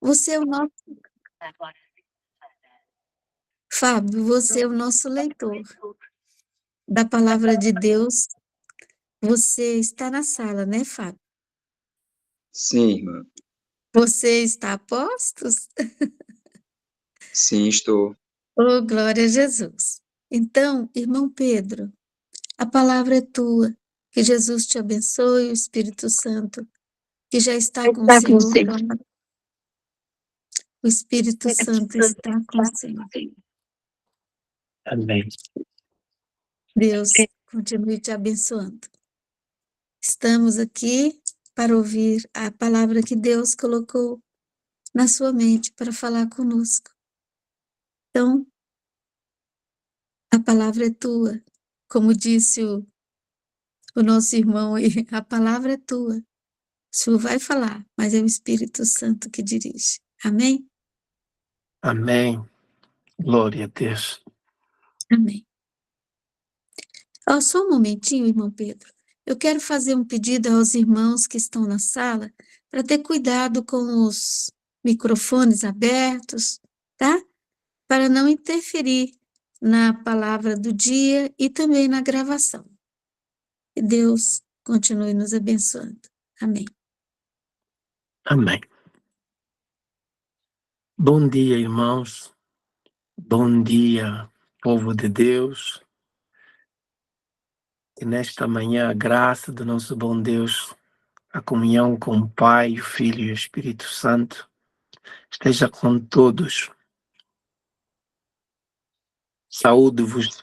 Você é o nosso... Fábio, você é o nosso leitor da palavra de Deus. Você está na sala, né, Fábio? Sim, irmã. Você está a postos? Sim, estou. Oh, glória a Jesus. Então, irmão Pedro, a palavra é tua. Que Jesus te abençoe, o Espírito Santo, que já está com o Senhor. O Espírito Santo está com o Senhor. Amém. Deus continue te abençoando. Estamos aqui para ouvir a palavra que Deus colocou na sua mente para falar conosco. Então, a palavra é tua. Como disse o nosso irmão aí, a palavra é tua. O Senhor vai falar, mas é o Espírito Santo que dirige. Amém? Amém. Glória a Deus. Amém. Só um momentinho, irmão Pedro. Eu quero fazer um pedido aos irmãos que estão na sala para ter cuidado com os microfones abertos, tá? Para não interferir na palavra do dia e também na gravação. Que Deus continue nos abençoando. Amém. Amém. Bom dia, irmãos. Bom dia, povo de Deus. E nesta manhã, a graça do nosso bom Deus, a comunhão com o Pai, o Filho e o Espírito Santo, esteja com todos. Saúdo-vos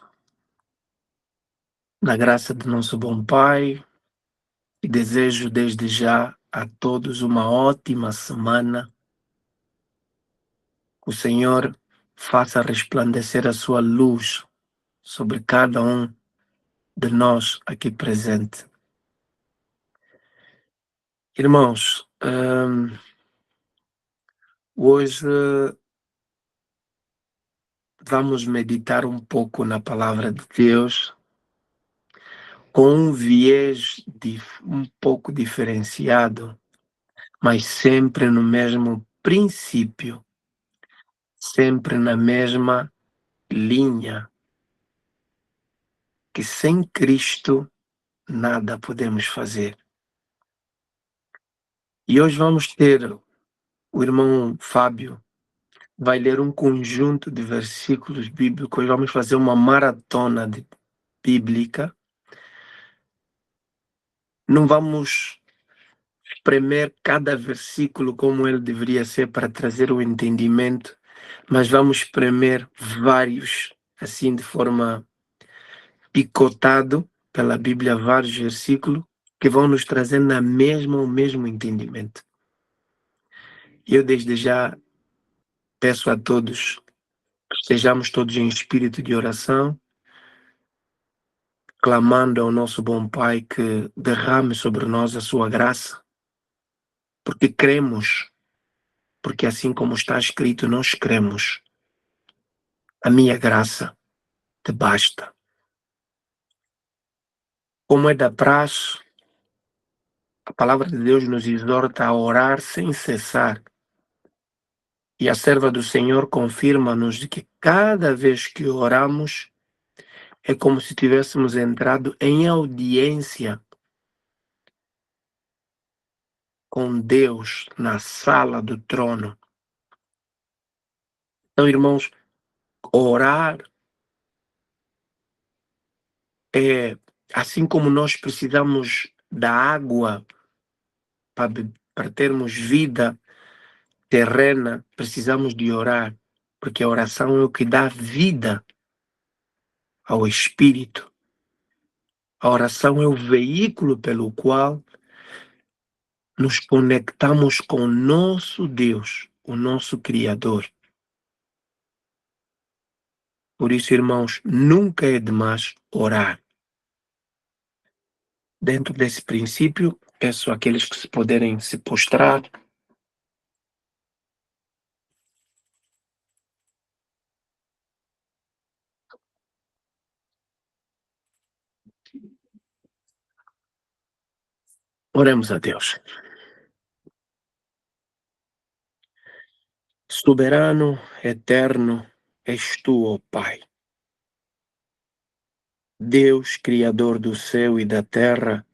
na graça do nosso bom Pai e desejo desde já a todos uma ótima semana. Que o Senhor faça resplandecer a sua luz sobre cada um de nós aqui presente. Irmãos, hoje vamos meditar um pouco na palavra de Deus com um viés um pouco diferenciado, mas sempre no mesmo princípio, sempre na mesma linha, que sem Cristo nada podemos fazer. E hoje vamos ter o irmão Fábio vai ler um conjunto de versículos bíblicos, vamos fazer uma maratona bíblica. Não vamos espremer cada versículo como ele deveria ser para trazer o entendimento, mas vamos espremer vários, assim de forma picotado pela Bíblia, vários versículos que vão nos trazer o mesmo entendimento. Eu desde já peço a todos que estejamos todos em espírito de oração, clamando ao nosso bom Pai que derrame sobre nós a sua graça, porque cremos, porque assim como está escrito, nós cremos. A minha graça te basta. Como é da praxe, a palavra de Deus nos exorta a orar sem cessar. E a serva do Senhor confirma-nos de que cada vez que oramos, é como se tivéssemos entrado em audiência com Deus na sala do trono. Então, irmãos, orar é assim como nós precisamos da água para termos vida terrena, precisamos de orar, porque a oração é o que dá vida ao espírito. A oração é o veículo pelo qual nos conectamos com o nosso Deus, o nosso Criador. Por isso, irmãos, nunca é demais orar. Dentro desse princípio, peço àqueles que se puderem se postrar. Oremos a Deus. Soberano, eterno, és tu, ó Pai. Deus, Criador do céu e da terra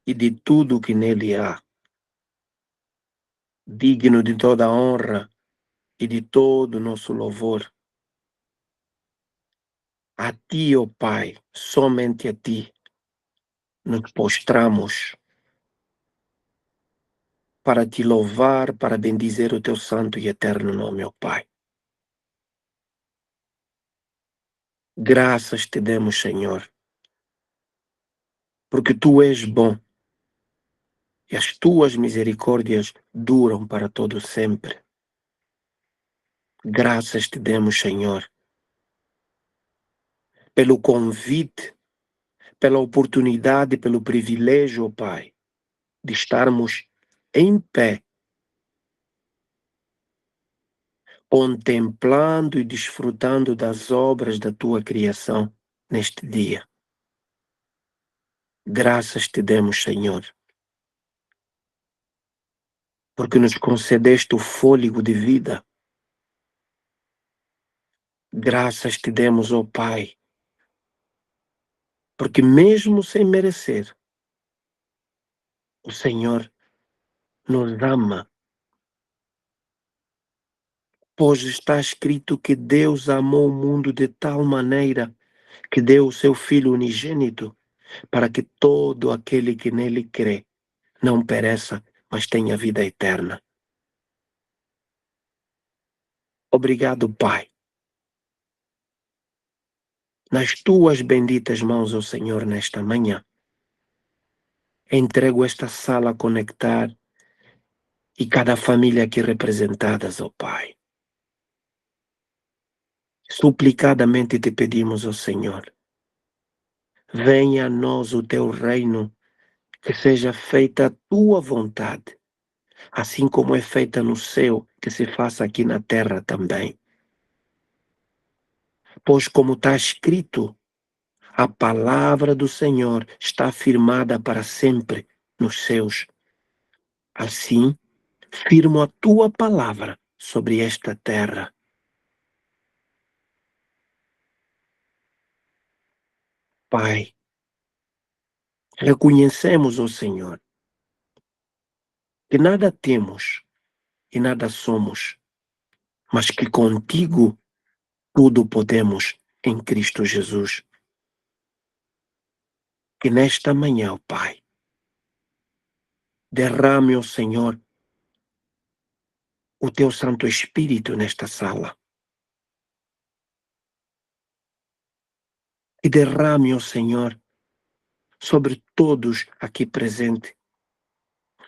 e de tudo que nele há, digno de toda a honra e de todo o nosso louvor. A ti, ó Pai, somente a ti, nos postramos para te louvar, para bendizer o teu santo e eterno nome, ó Pai. Graças te demos, Senhor, porque tu és bom e as tuas misericórdias duram para todo sempre. Graças te demos, Senhor, pelo convite, pela oportunidade, pelo privilégio, ó Pai, de estarmos em pé, contemplando e desfrutando das obras da tua criação neste dia. Graças te demos, Senhor, porque nos concedeste o fôlego de vida. Graças te demos, ó Pai, porque mesmo sem merecer, o Senhor nos ama, pois está escrito que Deus amou o mundo de tal maneira que deu o seu Filho unigênito, para que todo aquele que nele crê não pereça, mas tenha vida eterna. Obrigado, Pai. Nas tuas benditas mãos, ó Senhor, nesta manhã, entrego esta sala a conectar e cada família aqui representadas, ó Pai. Suplicadamente te pedimos, ó Senhor, venha a nós o teu reino, que seja feita a tua vontade, assim como é feita no céu, que se faça aqui na terra também. Pois como está escrito, a palavra do Senhor está afirmada para sempre nos céus. Assim, firmo a tua palavra sobre esta terra. Pai, reconhecemos, ó Senhor, que nada temos e nada somos, mas que contigo tudo podemos em Cristo Jesus. Que nesta manhã, ó Pai, derrame, ó Senhor, o teu Santo Espírito nesta sala. E derrame, ó Senhor, sobre todos aqui presentes,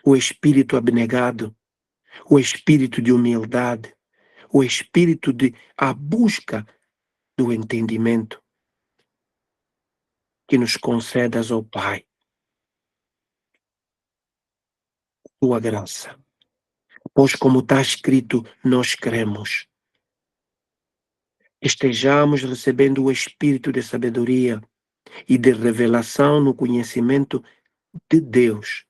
o espírito abnegado, o espírito de humildade, o espírito de a busca do entendimento, que nos concedas, ó Pai, tua graça. Pois como está escrito, nós cremos. Estejamos recebendo o espírito de sabedoria e de revelação no conhecimento de Deus,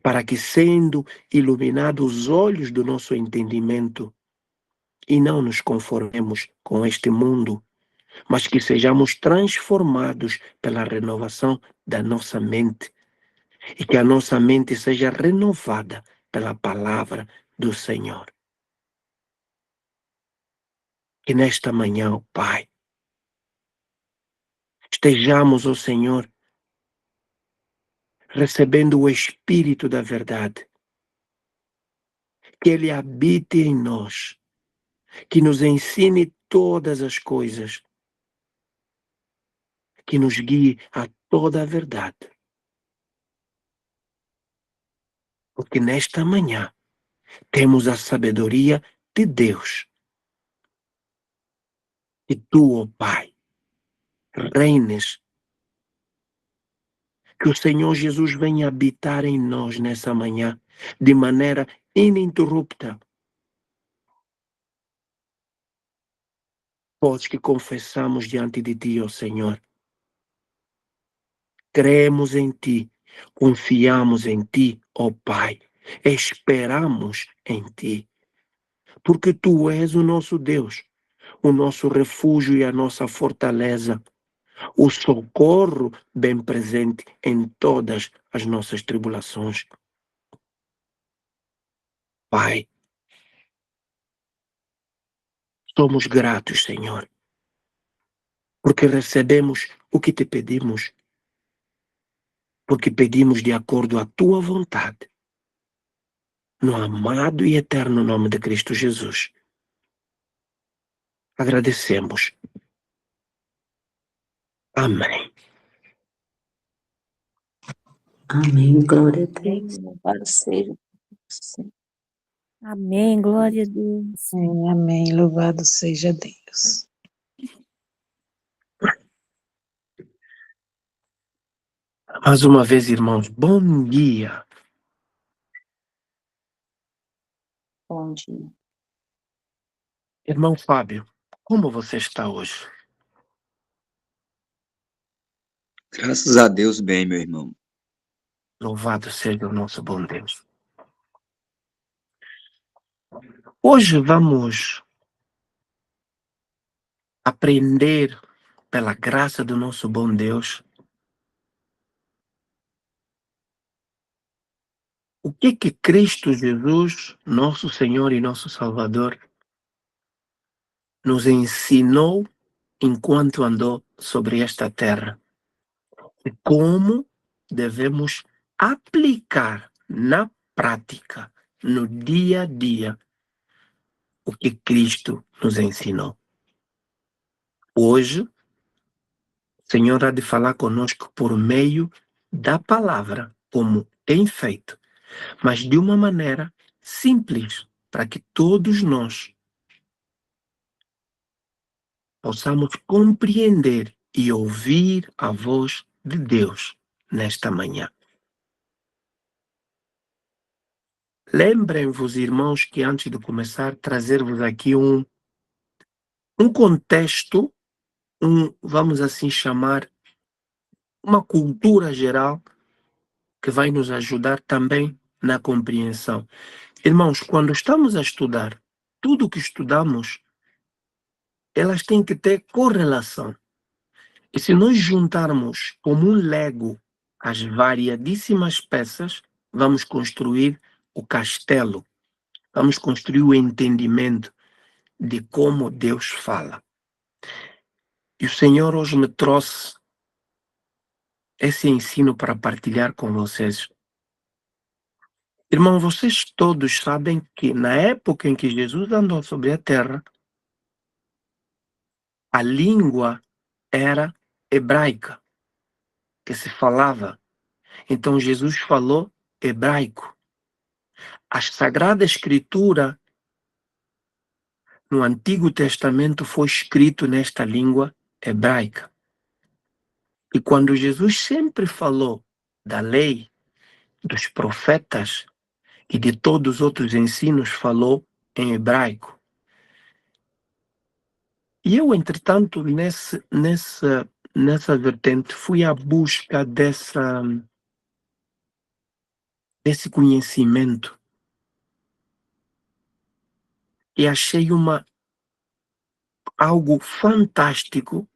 para que, sendo iluminados os olhos do nosso entendimento, e não nos conformemos com este mundo, mas que sejamos transformados pela renovação da nossa mente, e que a nossa mente seja renovada pela palavra do Senhor. Que nesta manhã, ó Pai, estejamos, ó Senhor, recebendo o Espírito da verdade, que Ele habite em nós, que nos ensine todas as coisas, que nos guie a toda a verdade. Porque nesta manhã temos a sabedoria de Deus. E tu, ó Pai, reines. Que o Senhor Jesus venha habitar em nós nessa manhã, de maneira ininterrupta. Pois que confessamos diante de ti, ó Senhor. Cremos em ti, confiamos em ti, ó Pai, Esperamos em ti, porque tu és o nosso Deus, o nosso refúgio e a nossa fortaleza, o socorro bem presente em todas as nossas tribulações. Pai, somos gratos, Senhor, porque recebemos o que te pedimos, porque pedimos de acordo à tua vontade, no amado e eterno nome de Cristo Jesus. Agradecemos. Amém. Amém. Glória a Amém. Deus. Louvado seja Deus. Amém, glória a Deus. Amém. Louvado seja Deus. Mais uma vez, irmãos, bom dia. Bom dia. Irmão Fábio, como você está hoje? Graças a Deus, bem, meu irmão. Louvado seja o nosso bom Deus. Hoje vamos aprender, pela graça do nosso bom Deus, o que Cristo Jesus, nosso Senhor e nosso Salvador, nos ensinou enquanto andou sobre esta terra. E como devemos aplicar na prática, no dia a dia, o que Cristo nos ensinou. Hoje, o Senhor há de falar conosco por meio da palavra, como tem feito, mas de uma maneira simples, para que todos nós possamos compreender e ouvir a voz de Deus nesta manhã. Lembrem-vos, irmãos, que antes de começar, trazer-vos aqui um contexto, vamos assim chamar, uma cultura geral que vai nos ajudar também na compreensão. Irmãos, quando estamos a estudar, tudo que estudamos, elas têm que ter correlação. E se nós juntarmos como um Lego as variadíssimas peças, vamos construir o castelo, vamos construir o entendimento de como Deus fala. E o Senhor hoje me trouxe esse ensino para partilhar com vocês. Irmão, vocês todos sabem que na época em que Jesus andou sobre a terra, a língua era hebraica, que se falava. Então Jesus falou hebraico. A Sagrada Escritura no Antigo Testamento foi escrito nesta língua hebraica. E quando Jesus sempre falou da lei, dos profetas e de todos os outros ensinos, falou em hebraico. E eu, entretanto, nessa vertente, fui à busca desse conhecimento e achei algo fantástico,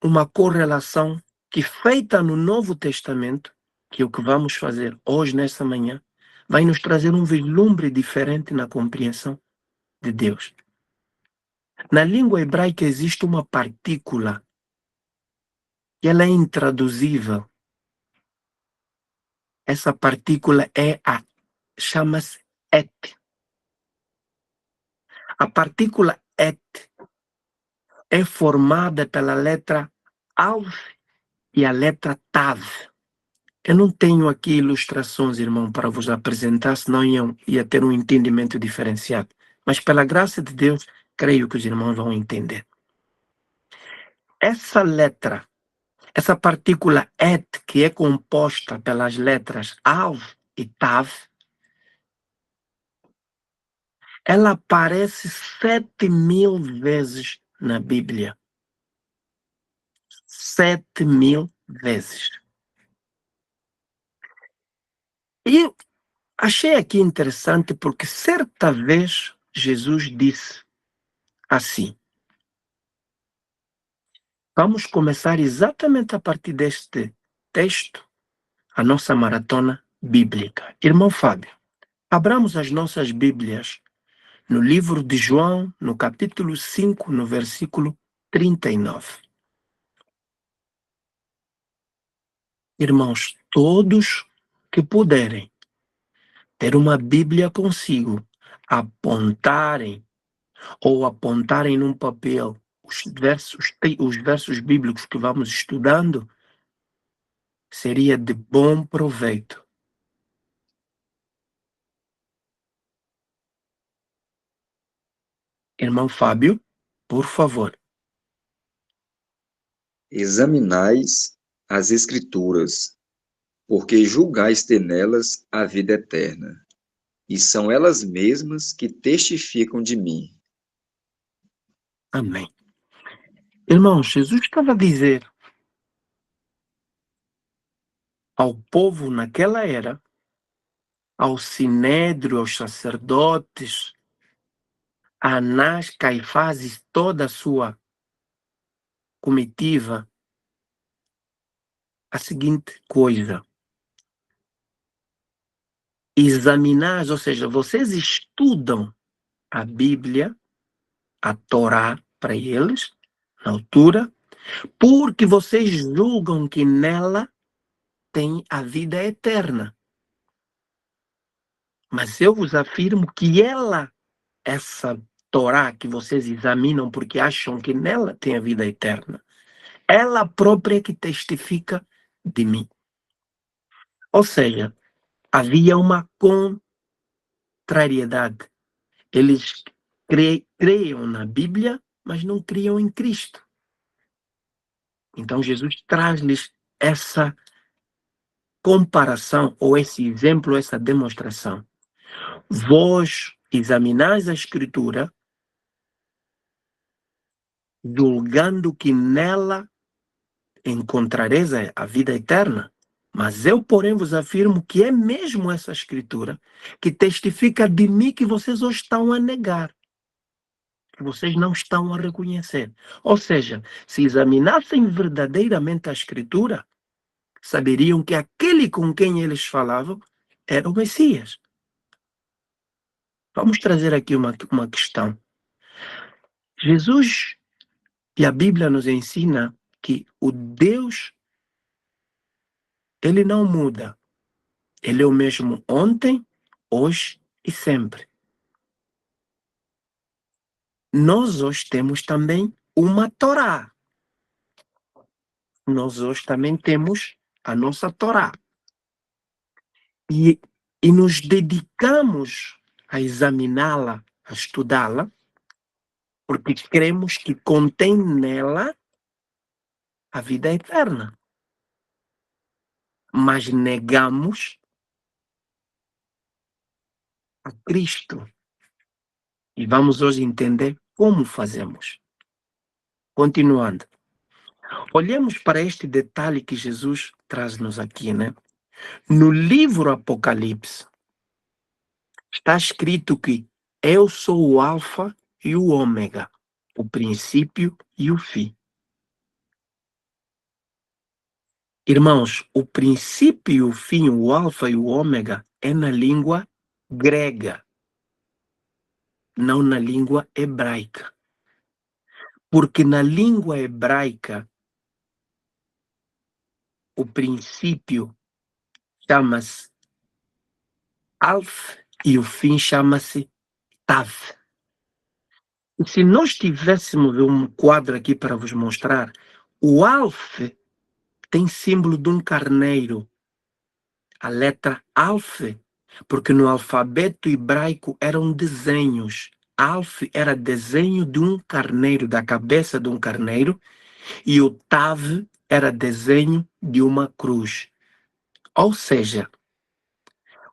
uma correlação que, feita no Novo Testamento, que é o que vamos fazer hoje, nesta manhã, vai nos trazer um vislumbre diferente na compreensão de Deus. Na língua hebraica existe uma partícula que ela é intraduzível. Essa partícula chama-se et. A partícula et é formada pela letra Aleph e a letra Tav. Eu não tenho aqui ilustrações, irmão, para vos apresentar, senão ia ter um entendimento diferenciado. Mas pela graça de Deus, creio que os irmãos vão entender. Essa partícula et, que é composta pelas letras Aleph e Tav, ela aparece 7.000 vezes na Bíblia. 7.000 vezes. E Achei aqui interessante porque certa vez Jesus disse assim. Vamos começar exatamente a partir deste texto a nossa maratona bíblica. Irmão Fábio, abramos as nossas Bíblias no livro de João, no capítulo 5, no versículo 39. Irmãos, todos que puderem ter uma Bíblia consigo, apontarem num papel os versos bíblicos que vamos estudando, seria de bom proveito. Irmão Fábio, por favor. Examinais as Escrituras, porque julgais ter nelas a vida eterna, e são elas mesmas que testificam de mim. Amém. Irmão, Jesus estava a dizer ao povo naquela era, ao sinédrio, aos sacerdotes, a Anás, Caifás e toda a sua comitiva, a seguinte coisa: examinar, ou seja, vocês estudam a Bíblia, a Torá para eles, na altura, porque vocês julgam que nela tem a vida eterna. Mas eu vos afirmo que essa Torá que vocês examinam porque acham que nela tem a vida eterna, ela própria que testifica de mim. Ou seja, havia uma contrariedade. Eles creiam na Bíblia, mas não criam em Cristo. Então Jesus traz-lhes essa comparação, ou esse exemplo, essa demonstração. Vós examinais a Escritura, julgando que nela encontrareis a vida eterna. Mas eu, porém, vos afirmo que é mesmo essa Escritura que testifica de mim que vocês hoje estão a negar, que vocês não estão a reconhecer. Ou seja, se examinassem verdadeiramente a Escritura, saberiam que aquele com quem eles falavam era o Messias. Vamos trazer aqui uma questão. Jesus e a Bíblia nos ensina que o Deus, ele não muda. Ele é o mesmo ontem, hoje e sempre. Nós hoje temos também uma Torá. Nós hoje também temos a nossa Torá. E nos dedicamos a examiná-la, a estudá-la, porque cremos que contém nela a vida eterna. Mas negamos a Cristo. E vamos hoje entender como fazemos. Continuando. Olhemos para este detalhe que Jesus traz-nos aqui, né? No livro Apocalipse, está escrito que eu sou o Alfa e o Ômega, o princípio e o fim. Irmãos, o princípio e o fim, o Alfa e o Ômega, é na língua grega, não na língua hebraica. Porque na língua hebraica, o princípio chama-se Alf e o fim chama-se Tav. E se nós tivéssemos um quadro aqui para vos mostrar, o Alf tem símbolo de um carneiro, a letra Alf, porque no alfabeto hebraico eram desenhos. Alf era desenho de um carneiro, da cabeça de um carneiro, e o Tav era desenho de uma cruz. Ou seja,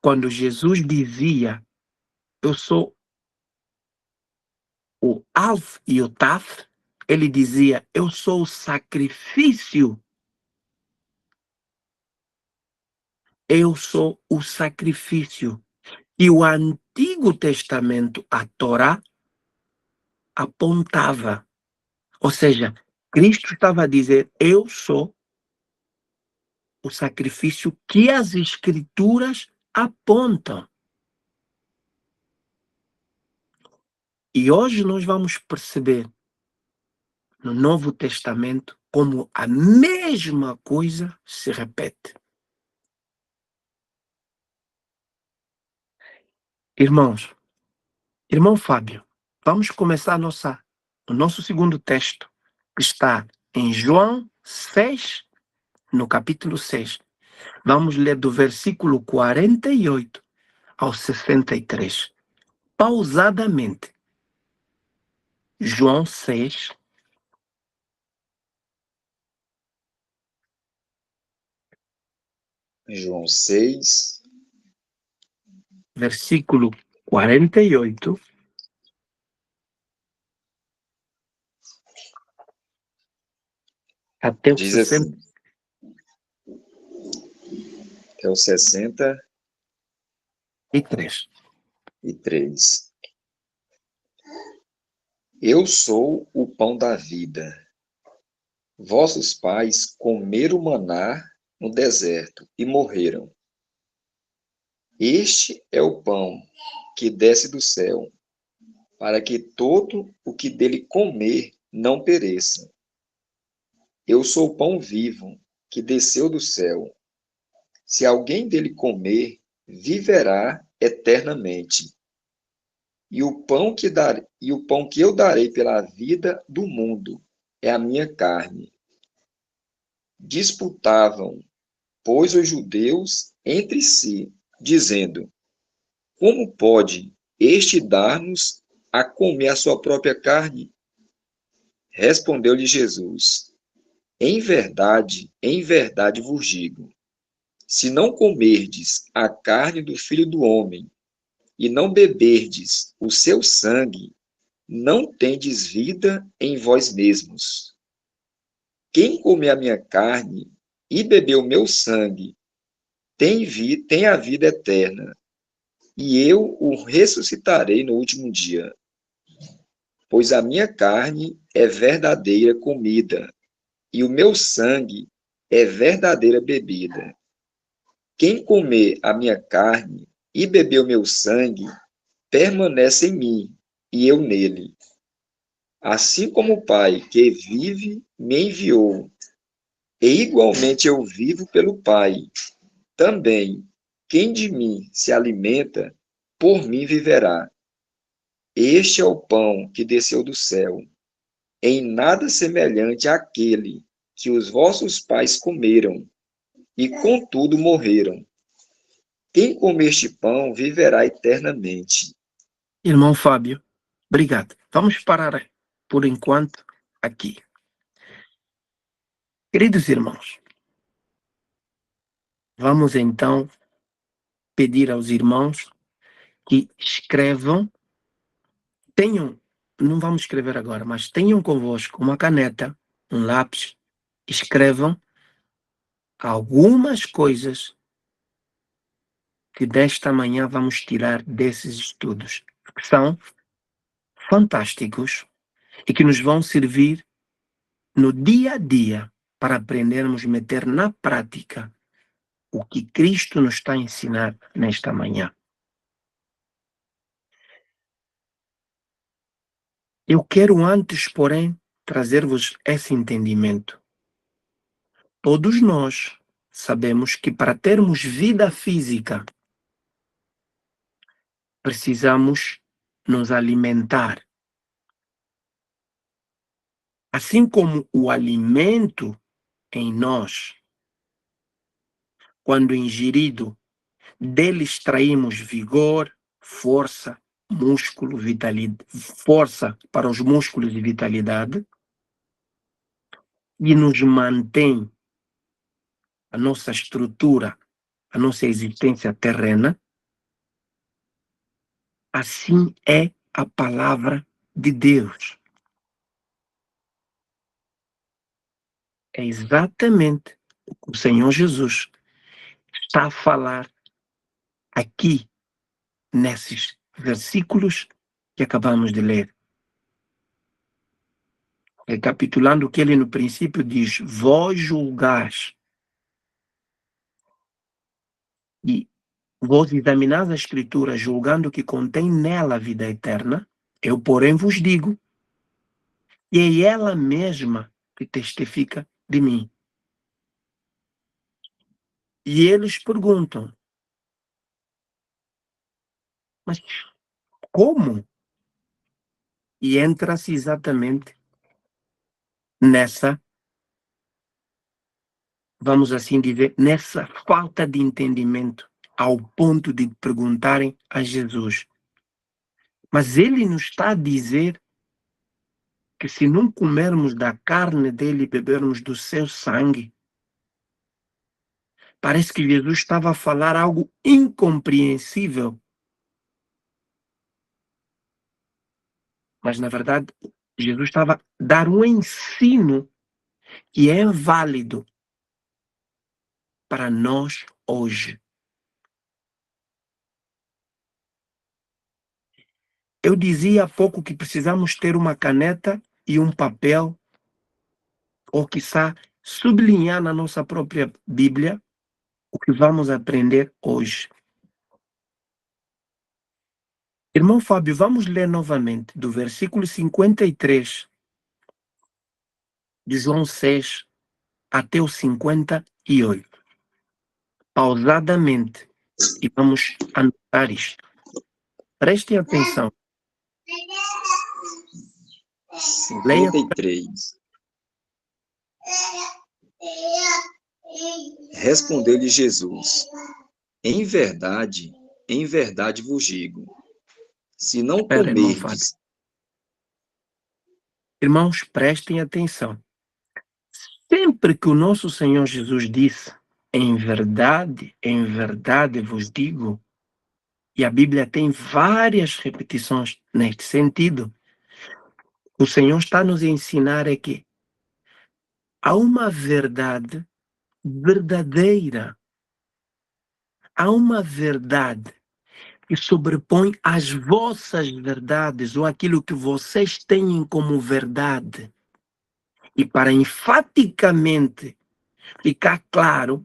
quando Jesus dizia, eu sou o Alf e o Tav, ele dizia, eu sou o sacrifício. Eu sou o sacrifício. que o Antigo Testamento, a Torá, apontava. Ou seja, Cristo estava a dizer: eu sou o sacrifício que as Escrituras apontam. E hoje nós vamos perceber no Novo Testamento como a mesma coisa se repete. Irmãos, irmão Fábio, vamos começar o nosso segundo texto, que está em João 6, no capítulo 6. Vamos ler do versículo 48 ao 63, pausadamente. João 6, João 6, versículo 48 até o diz 60. assim, é o 63. Eu sou o pão da vida. Vossos pais comeram maná no deserto e morreram. Este é o pão que desce do céu, para que todo o que dele comer não pereça. Eu sou o pão vivo que desceu do céu. Se alguém dele comer, viverá eternamente. E o pão que eu darei pela vida do mundo é a minha carne. Disputavam, pois, os judeus entre si, dizendo: como pode este dar-nos a comer a sua própria carne? Respondeu-lhe Jesus: em verdade vos digo, se não comerdes a carne do Filho do Homem e não beberdes o seu sangue, não tendes vida em vós mesmos. Quem comer a minha carne e beber o meu sangue tem a vida eterna, e eu o ressuscitarei no último dia. Pois a minha carne é verdadeira comida, e o meu sangue é verdadeira bebida. Quem comer a minha carne e beber o meu sangue, permanece em mim, e eu nele. Assim como o Pai que vive me enviou, e igualmente eu vivo pelo Pai. Também, quem de mim se alimenta, por mim viverá. Este é o pão que desceu do céu, em nada semelhante àquele que os vossos pais comeram, e contudo morreram. Quem comer este pão viverá eternamente. Irmão Fábio, obrigado. Vamos parar por enquanto aqui. Queridos irmãos, vamos então pedir aos irmãos que escrevam, não vamos escrever agora, mas tenham convosco uma caneta, um lápis, escrevam algumas coisas que desta manhã vamos tirar desses estudos, que são fantásticos e que nos vão servir no dia a dia para aprendermos a meter na prática o que Cristo nos está a ensinar nesta manhã. Eu quero antes, porém, trazer-vos esse entendimento. Todos nós sabemos que para termos vida física, precisamos nos alimentar. Assim como o alimento em nós, quando ingerido, dele extraímos vigor, força, músculo, vitalidade, força para os músculos e vitalidade, e nos mantém a nossa estrutura, a nossa existência terrena. Assim é a palavra de Deus. É exatamente o que o Senhor Jesus está a falar aqui nesses versículos que acabamos de ler. Recapitulando o que ele no princípio diz: vós julgais e vós examinais a Escritura, julgando que contém nela a vida eterna, eu, porém, vos digo, e é ela mesma que testifica de mim. E eles perguntam, mas como? E entra-se exatamente nessa, vamos assim dizer, nessa falta de entendimento, ao ponto de perguntarem a Jesus. Mas ele nos está a dizer que se não comermos da carne dele e bebermos do seu sangue, parece que Jesus estava a falar algo incompreensível. Mas, na verdade, Jesus estava a dar um ensino que é válido para nós hoje. Eu dizia há pouco que precisamos ter uma caneta e um papel, ou quiçá sublinhar na nossa própria Bíblia o que vamos aprender hoje. Irmão Fábio, vamos ler novamente do versículo 53 de João 6 até o 58. Pausadamente. E vamos anotar isto. Prestem atenção. Leia. 53. Respondeu-lhe Jesus: em verdade vos digo, se não Espera, irmão Fábio. comerdes... Irmãos, prestem atenção. Sempre que o nosso Senhor Jesus disse, em verdade vos digo, e a Bíblia tem várias repetições neste sentido, o Senhor está a nos ensinar é que há uma verdade verdadeira, há uma verdade que sobrepõe as vossas verdades ou aquilo que vocês têm como verdade. E para enfaticamente ficar claro,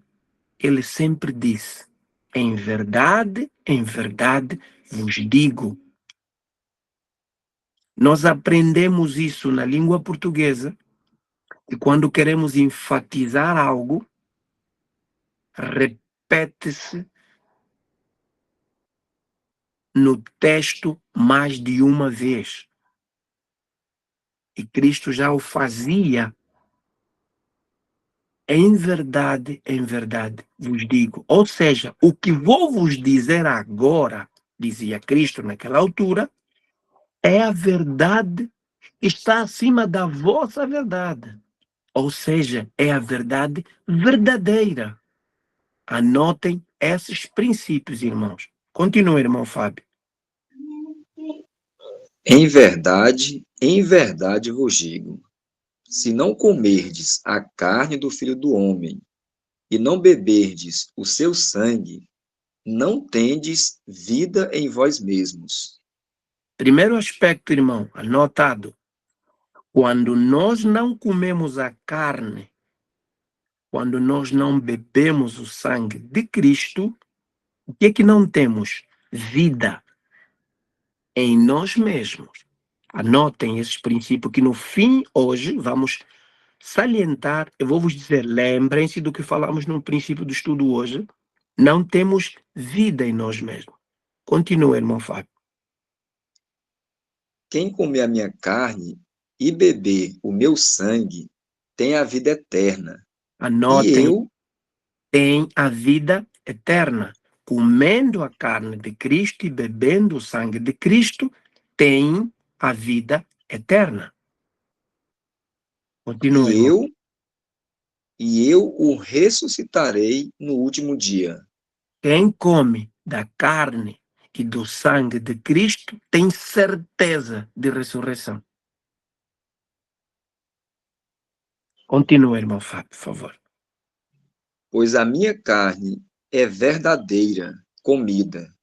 ele sempre disse, em verdade vos digo. Nós aprendemos isso na língua portuguesa e quando queremos enfatizar algo, repete-se no texto mais de uma vez. E Cristo já o fazia. Em verdade vos digo. Ou seja, o que vou vos dizer agora, dizia Cristo naquela altura, é a verdade que está acima da vossa verdade. Ou seja, é a verdade verdadeira. Anotem esses princípios, irmãos. Continue, irmão Fábio. Em verdade vos digo, se não comerdes a carne do Filho do Homem e não beberdes o seu sangue, não tendes vida em vós mesmos. Primeiro aspecto, irmão, anotado. Quando nós não comemos a carne, quando nós não bebemos o sangue de Cristo, o que é que não temos? Vida em nós mesmos. Anotem esses princípios que no fim, hoje, vamos salientar. Eu vou vos dizer, lembrem-se do que falamos no princípio do estudo hoje. Não temos vida em nós mesmos. Continua, irmão Fábio. Quem comer a minha carne e beber o meu sangue tem a vida eterna. Anotem, E eu tem a vida eterna. Comendo a carne de Cristo e bebendo o sangue de Cristo, tem a vida eterna. Continua, e irmão. eu e eu o ressuscitarei no último dia. Quem come da carne e do sangue de Cristo tem certeza de ressurreição. Continua, irmão Fábio, por favor. Pois a minha carne é verdadeira comida,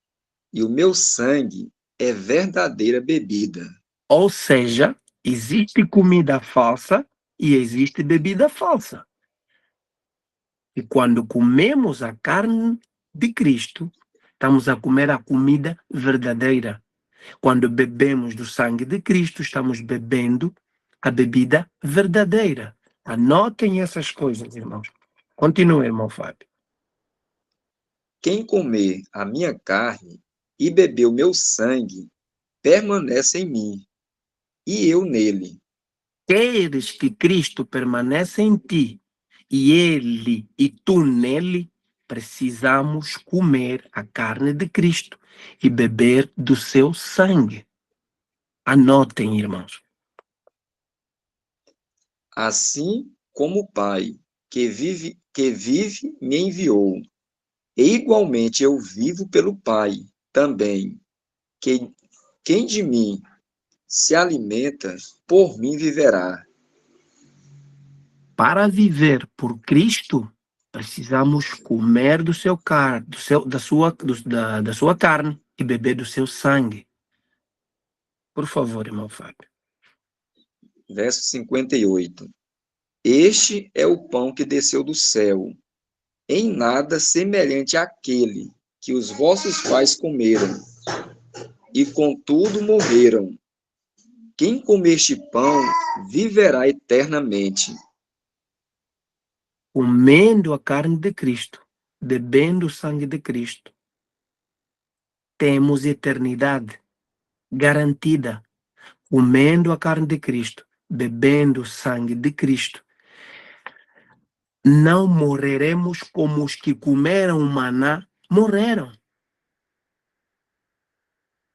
e o meu sangue é verdadeira bebida. Ou seja, existe comida falsa e existe bebida falsa. E quando comemos a carne de Cristo, estamos a comer a comida verdadeira. Quando bebemos do sangue de Cristo, estamos bebendo a bebida verdadeira. Anotem essas coisas, irmãos. Continue, irmão Fábio. Quem comer a minha carne e beber o meu sangue permanece em mim, e eu nele. Queres que Cristo permaneça em ti e ele e tu nele, precisamos comer a carne de Cristo e beber do seu sangue. Anotem, irmãos. Assim como o Pai que vive me enviou, e igualmente eu vivo pelo Pai também. Quem de mim se alimenta, por mim viverá. Para viver por Cristo, precisamos comer do seu da sua carne e beber do seu sangue. Por favor, irmão Fábio. Verso 58. Este é o pão que desceu do céu, em nada semelhante àquele que os vossos pais comeram, e contudo morreram. Quem comer este pão viverá eternamente. Comendo a carne de Cristo, bebendo o sangue de Cristo, temos eternidade garantida. Comendo a carne de Cristo, bebendo o sangue de Cristo, não morreremos como os que comeram o maná morreram.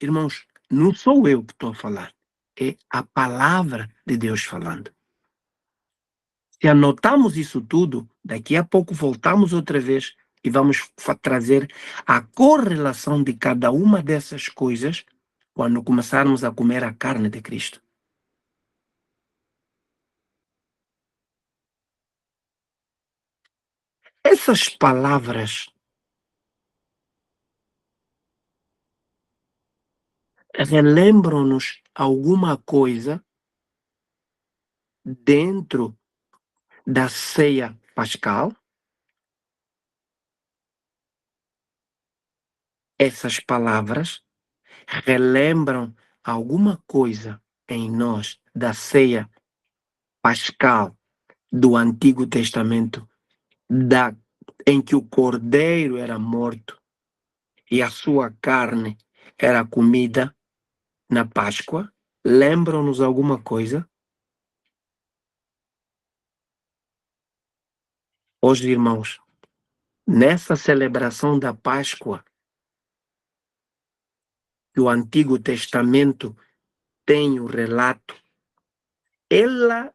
Irmãos, não sou eu que estou a falar, é a palavra de Deus falando. Se anotamos isso tudo, daqui a pouco voltamos outra vez e vamos trazer a correlação de cada uma dessas coisas quando começarmos a comer a carne de Cristo. Essas palavras relembram-nos alguma coisa dentro da ceia pascal? Essas palavras relembram alguma coisa em nós da ceia pascal do Antigo Testamento, em que o cordeiro era morto e a sua carne era comida na Páscoa? Lembram-nos alguma coisa? Hoje, irmãos, nessa celebração da Páscoa, que o Antigo Testamento tem o relato, ela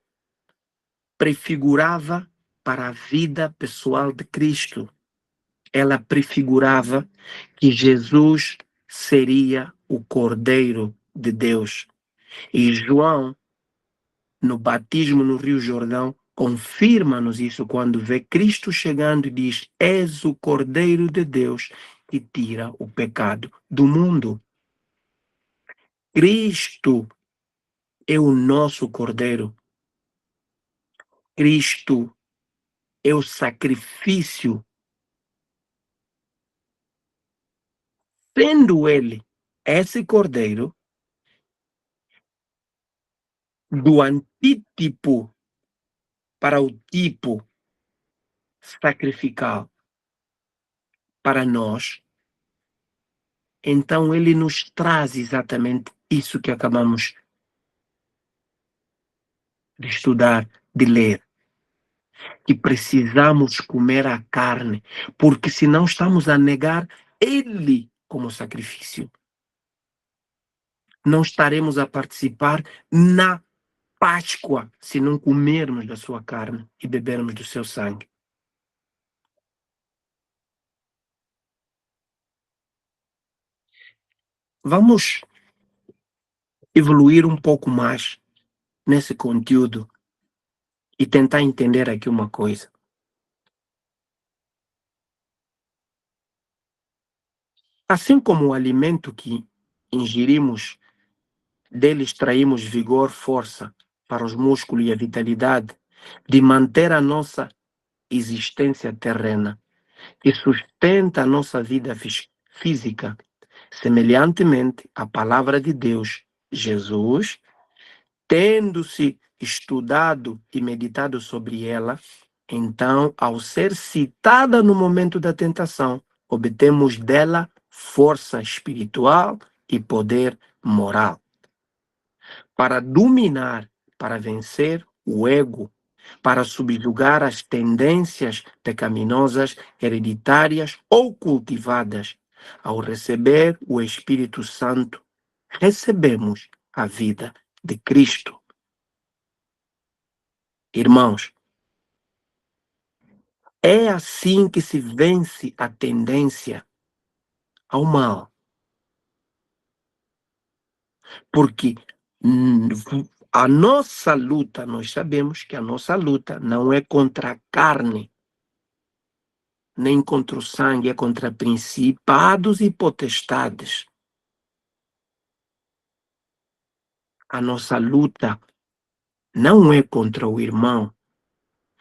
prefigurava para a vida pessoal de Cristo. Ela prefigurava que Jesus seria o Cordeiro de Deus. E João, no batismo no Rio Jordão, confirma-nos isso quando vê Cristo chegando e diz: És o Cordeiro de Deus que tira o pecado do mundo. Cristo é o nosso Cordeiro. Cristo é o sacrifício. Sendo ele esse Cordeiro, do antítipo para o tipo sacrificial para nós, então ele nos traz exatamente isso que acabamos de estudar, de ler, que precisamos comer a carne, porque senão estamos a negar ele como sacrifício. Não estaremos a participar na Páscoa se não comermos da sua carne e bebermos do seu sangue. Vamos evoluir um pouco mais nesse conteúdo e tentar entender aqui uma coisa. Assim como o alimento que ingerimos, dele extraímos vigor, força para os músculos e a vitalidade de manter a nossa existência terrena e sustenta a nossa vida física. Semelhantemente, a palavra de Deus, Jesus, tendo-se estudado e meditado sobre ela, então, ao ser citada no momento da tentação, obtemos dela força espiritual e poder moral para dominar, para vencer o ego, para subjugar as tendências pecaminosas hereditárias ou cultivadas. Ao receber o Espírito Santo, recebemos a vida de Cristo. Irmãos, é assim que se vence a tendência ao mal. Porque a nossa luta, nós sabemos que a nossa luta não é contra a carne, nem contra o sangue, é contra principados e potestades. A nossa luta não é contra o irmão,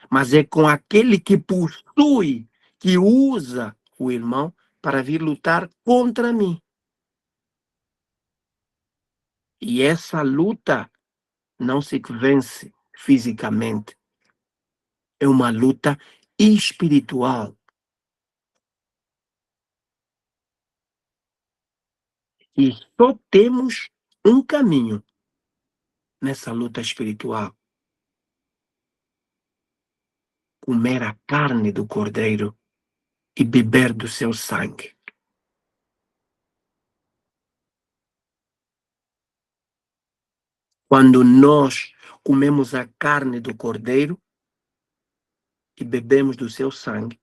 mas é com aquele que possui, que usa o irmão para vir lutar contra mim. E essa luta não se vence fisicamente. É uma luta espiritual. E só temos um caminho nessa luta espiritual: comer a carne do Cordeiro e beber do seu sangue. Quando nós comemos a carne do Cordeiro e bebemos do seu sangue,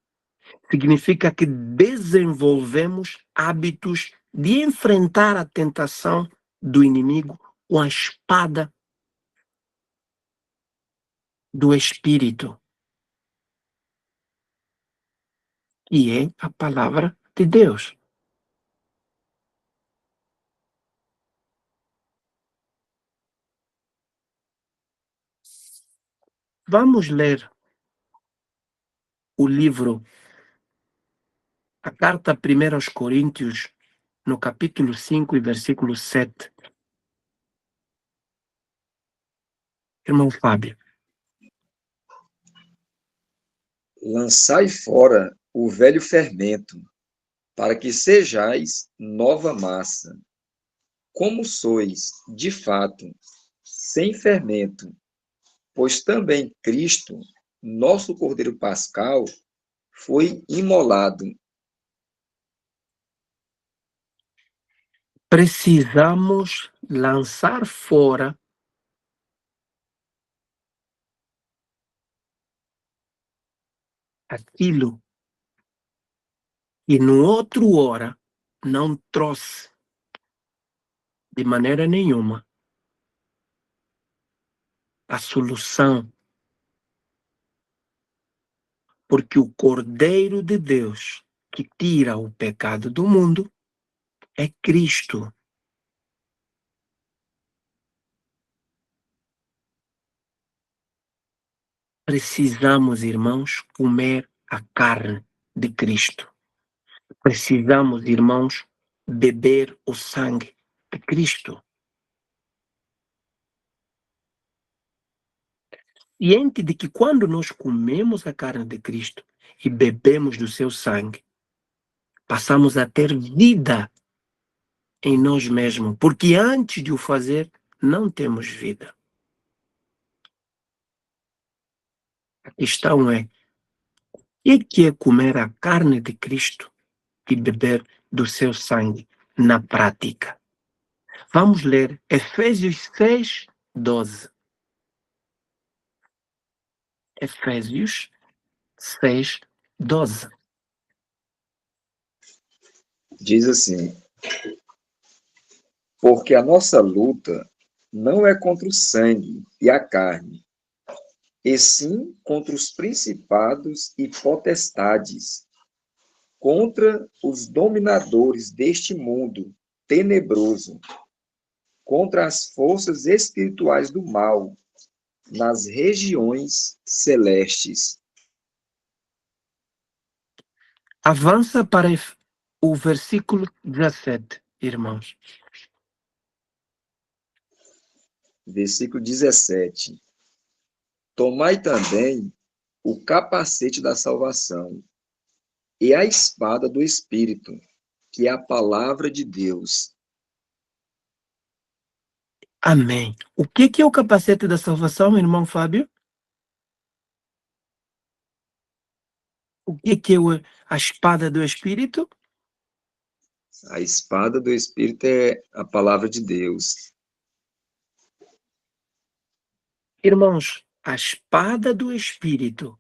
significa que desenvolvemos hábitos de enfrentar a tentação do inimigo com a espada do Espírito, que é a palavra de Deus. Vamos ler o livro, a carta 1 aos Coríntios, no capítulo 5 e versículo 7. Irmão Fábio. Lançai fora o velho fermento, para que sejais nova massa, como sois, de fato, sem fermento, pois também Cristo, nosso Cordeiro Pascal, foi imolado. Precisamos lançar fora aquilo que no outro hora não trouxe de maneira nenhuma a solução, porque o Cordeiro de Deus que tira o pecado do mundo é Cristo. Precisamos, irmãos, comer a carne de Cristo. Precisamos, irmãos, beber o sangue de Cristo. Ciente de que quando nós comemos a carne de Cristo e bebemos do seu sangue, passamos a ter vida em nós mesmos, porque antes de o fazer, não temos vida. A questão é, o que é comer a carne de Cristo e beber do seu sangue na prática? Vamos ler Efésios 6, 12. Efésios 6, 12. Diz assim: porque a nossa luta não é contra o sangue e a carne, e sim contra os principados e potestades, contra os dominadores deste mundo tenebroso, contra as forças espirituais do mal nas regiões celestes. Avança para o versículo 17, irmãos. Versículo 17. Tomai também o capacete da salvação e a espada do Espírito, que é a palavra de Deus. Amém. O que é o capacete da salvação, irmão Fábio? O que é a espada do Espírito? A espada do Espírito é a palavra de Deus. Irmãos, a espada do Espírito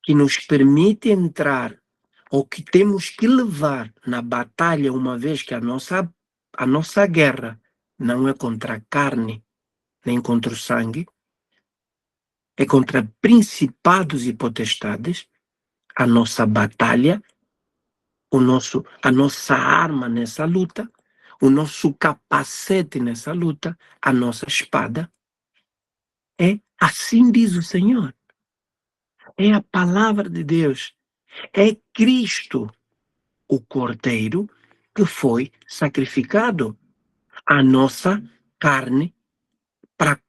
que nos permite entrar ou que temos que levar na batalha, uma vez que a nossa guerra não é contra a carne, nem contra o sangue, é contra principados e potestades. A nossa batalha, a nossa arma nessa luta, o nosso capacete nessa luta, a nossa espada, é assim diz o Senhor. É a palavra de Deus. É Cristo, o Cordeiro, que foi sacrificado. A nossa carne, para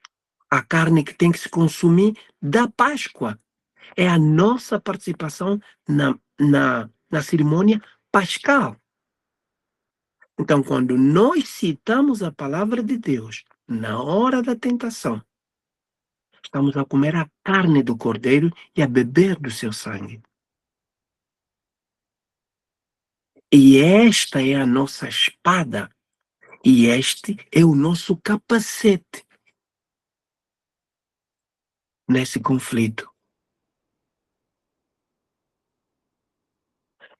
a carne que tem que se consumir da Páscoa. É a nossa participação na cerimônia pascal. Então, quando nós citamos a palavra de Deus na hora da tentação, estamos a comer a carne do Cordeiro e a beber do seu sangue. E esta é a nossa espada. E este é o nosso capacete nesse conflito.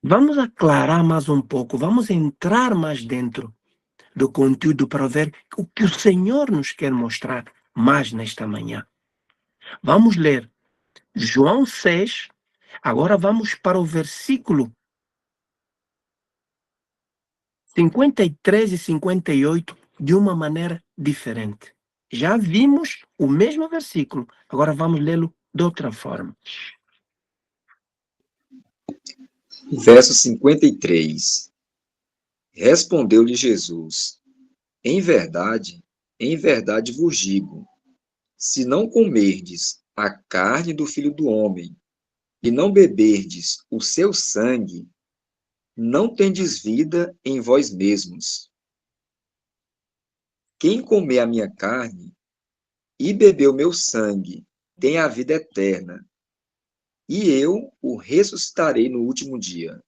Vamos aclarar mais um pouco, vamos entrar mais dentro do conteúdo para ver o que o Senhor nos quer mostrar mais nesta manhã. Vamos ler João 6, agora vamos para o versículo 53 e 58 de uma maneira diferente. Já vimos o mesmo versículo, agora vamos lê-lo de outra forma. Verso 53. Respondeu-lhe Jesus: em verdade vos digo, se não comerdes a carne do Filho do Homem e não beberdes o seu sangue, não tendes vida em vós mesmos. Quem comer a minha carne e beber o meu sangue tem a vida eterna, e eu o ressuscitarei no último dia.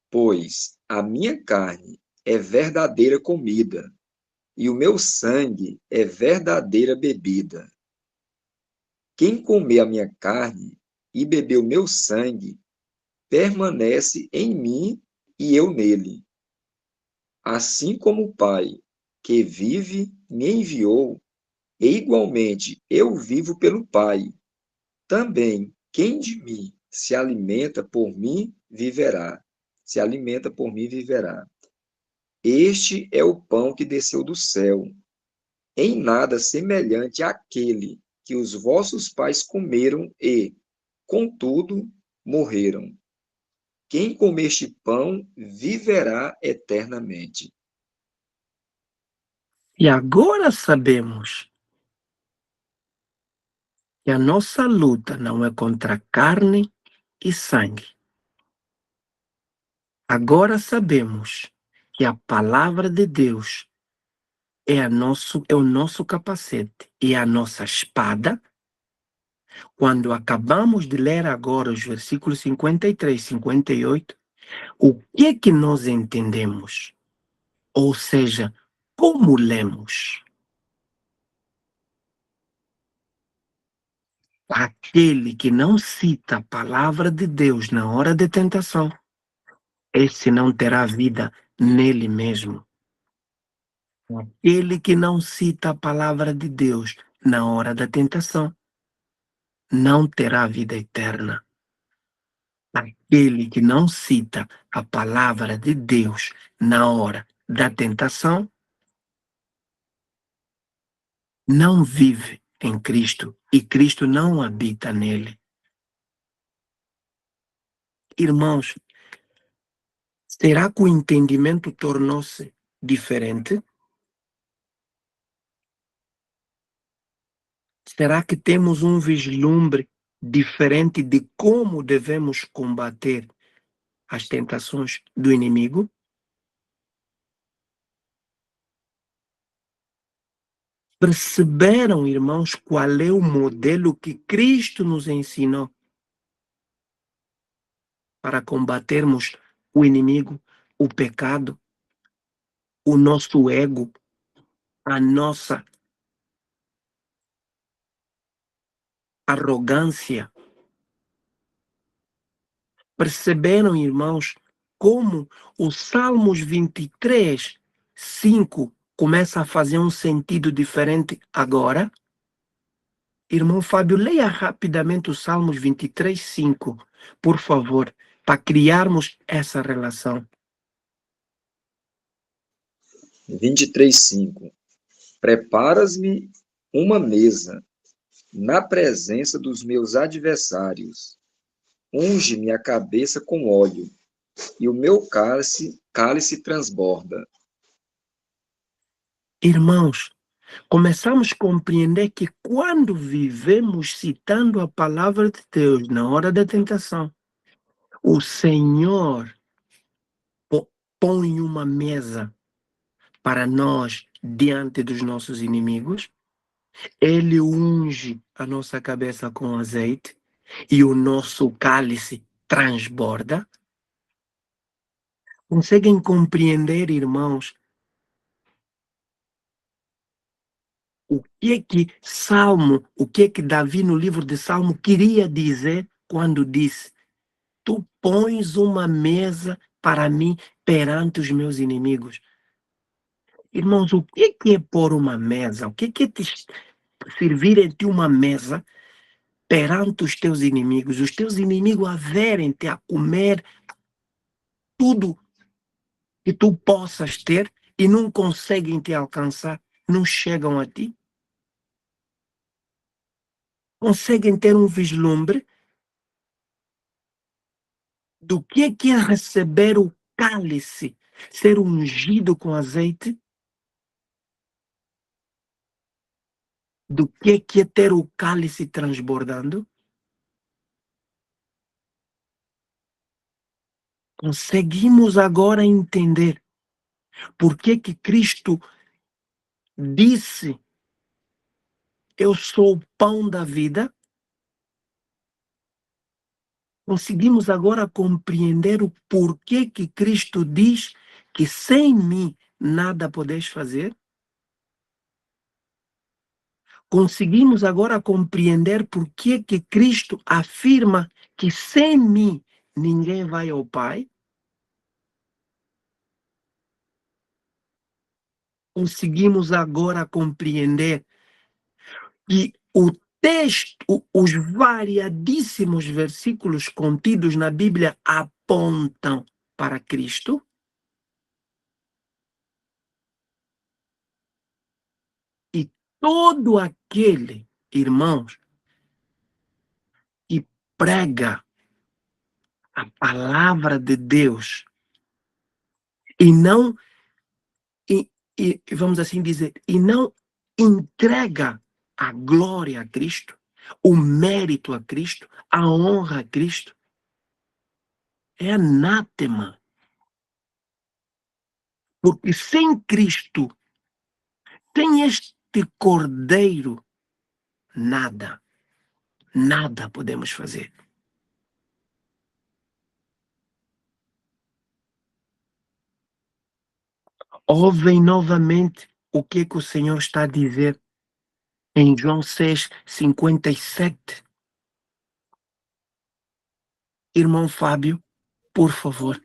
Pois a minha carne é verdadeira comida, e o meu sangue é verdadeira bebida. Quem comer a minha carne e beber o meu sangue, permanece em mim e eu nele. Assim como o Pai, que vive, me enviou, e igualmente eu vivo pelo Pai. Também quem de mim se alimenta por mim viverá. Se alimenta por mim viverá. Este é o pão que desceu do céu, em nada semelhante àquele que os vossos pais comeram e, contudo, morreram. Quem comer este pão viverá eternamente. E agora sabemos que a nossa luta não é contra carne e sangue. Agora sabemos que a palavra de Deus é o nosso capacete e a nossa espada. Quando acabamos de ler agora os versículos 53 e 58, o que é que nós entendemos? Ou seja, como lemos? Aquele que não cita a palavra de Deus na hora de tentação, esse não terá vida nele mesmo. Aquele que não cita a palavra de Deus na hora da tentação, não terá vida eterna. Aquele que não cita a palavra de Deus na hora da tentação não vive em Cristo e Cristo não habita nele. Irmãos, será que o entendimento tornou-se diferente? Será que temos um vislumbre diferente de como devemos combater as tentações do inimigo? Perceberam, irmãos, qual é o modelo que Cristo nos ensinou para combatermos o inimigo, o pecado, o nosso ego, a nossa arrogância? Perceberam, irmãos, como o Salmos 23, 5 começa a fazer um sentido diferente agora? Irmão Fábio, leia rapidamente o Salmos 23, 5, por favor, para criarmos essa relação. 23:5. Preparas-me uma mesa na presença dos meus adversários. Unge-me a cabeça com óleo, e o meu cálice transborda. Irmãos, começamos a compreender que quando vivemos citando a palavra de Deus na hora da tentação, o Senhor põe uma mesa para nós diante dos nossos inimigos. Ele unge a nossa cabeça com azeite e o nosso cálice transborda. Conseguem compreender, irmãos, o que Davi no livro de Salmo queria dizer quando disse: tu pões uma mesa para mim perante os meus inimigos? Irmãos, o que é pôr uma mesa? O que é te servir em ti uma mesa perante os teus inimigos? Os teus inimigos a verem-te a comer tudo que tu possas ter e não conseguem te alcançar, não chegam a ti? Conseguem ter um vislumbre do que é receber o cálice, ser ungido com azeite? Do que é ter o cálice transbordando? Conseguimos agora entender por que Cristo disse: eu sou o pão da vida? Conseguimos agora compreender o porquê que Cristo diz que sem mim nada podeis fazer? Conseguimos agora compreender por que Cristo afirma que sem mim ninguém vai ao Pai? Conseguimos agora compreender que o texto, os variadíssimos versículos contidos na Bíblia apontam para Cristo? E todo aquele, irmãos, que prega a palavra de Deus e não, vamos assim dizer, e não entrega a glória a Cristo, o mérito a Cristo, a honra a Cristo, é anátema. Porque sem Cristo, sem este Cordeiro, nada podemos fazer. Ouvem novamente o que o Senhor está a dizer em João 6:57. Irmão Fábio, por favor.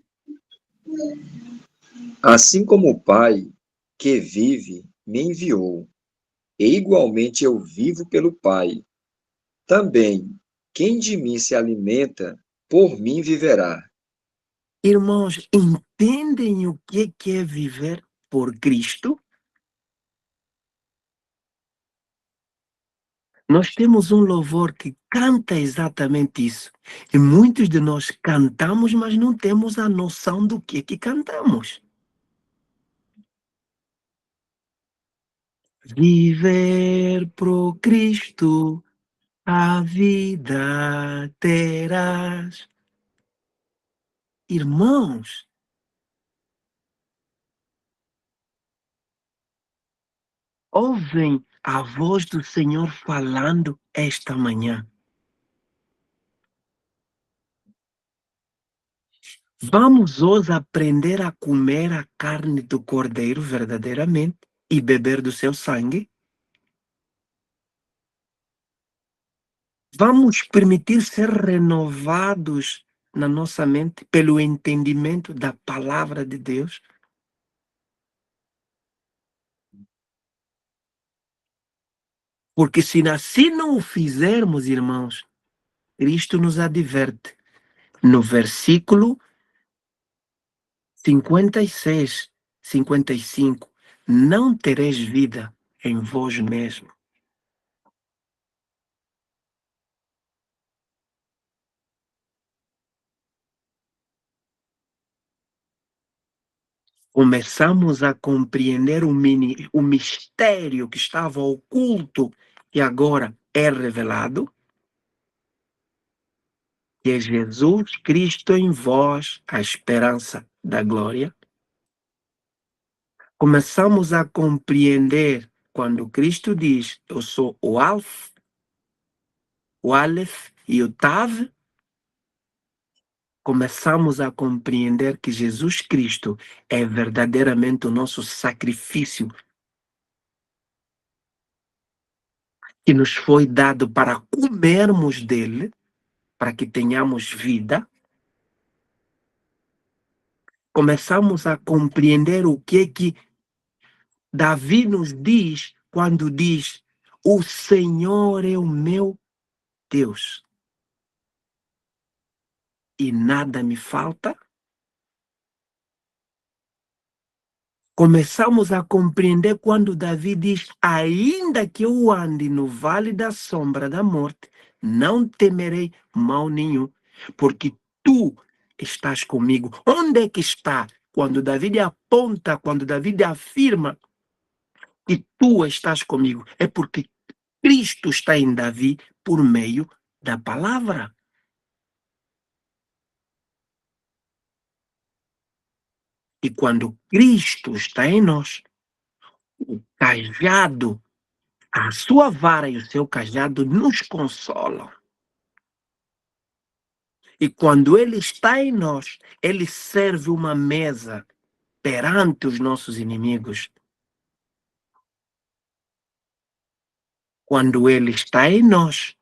Assim como o Pai que vive me enviou, e igualmente eu vivo pelo Pai. Também, quem de mim se alimenta, por mim viverá. Irmãos, entendem o que é viver por Cristo? Nós temos um louvor que canta exatamente isso. E muitos de nós cantamos, mas não temos a noção do que cantamos. Viver pro Cristo, a vida terás. Irmãos, ouvem a voz do Senhor falando esta manhã. Vamos hoje aprender a comer a carne do Cordeiro verdadeiramente e beber do seu sangue? Vamos permitir ser renovados na nossa mente pelo entendimento da palavra de Deus? Porque se assim não o fizermos, irmãos, Cristo nos adverte no versículo 56, 55, não tereis vida em vós mesmos. Começamos a compreender o mistério que estava oculto e agora é revelado, que é Jesus Cristo em vós, a esperança da glória. Começamos a compreender quando Cristo diz: eu sou o Alfa, o Aleph e o Tav. Começamos a compreender que Jesus Cristo é verdadeiramente o nosso sacrifício que nos foi dado para comermos dele, para que tenhamos vida. Começamos a compreender o que Davi nos diz quando diz: o Senhor é o meu Deus e nada me falta. Começamos a compreender quando Davi diz: ainda que eu ande no vale da sombra da morte, não temerei mal nenhum, porque tu estás comigo. Onde é que está? Quando Davi aponta, quando Davi afirma que tu estás comigo, é porque Cristo está em Davi por meio da palavra. E quando Cristo está em nós, o cajado, a sua vara e o seu cajado nos consolam. E quando Ele está em nós, Ele serve uma mesa perante os nossos inimigos. Quando Ele está em nós,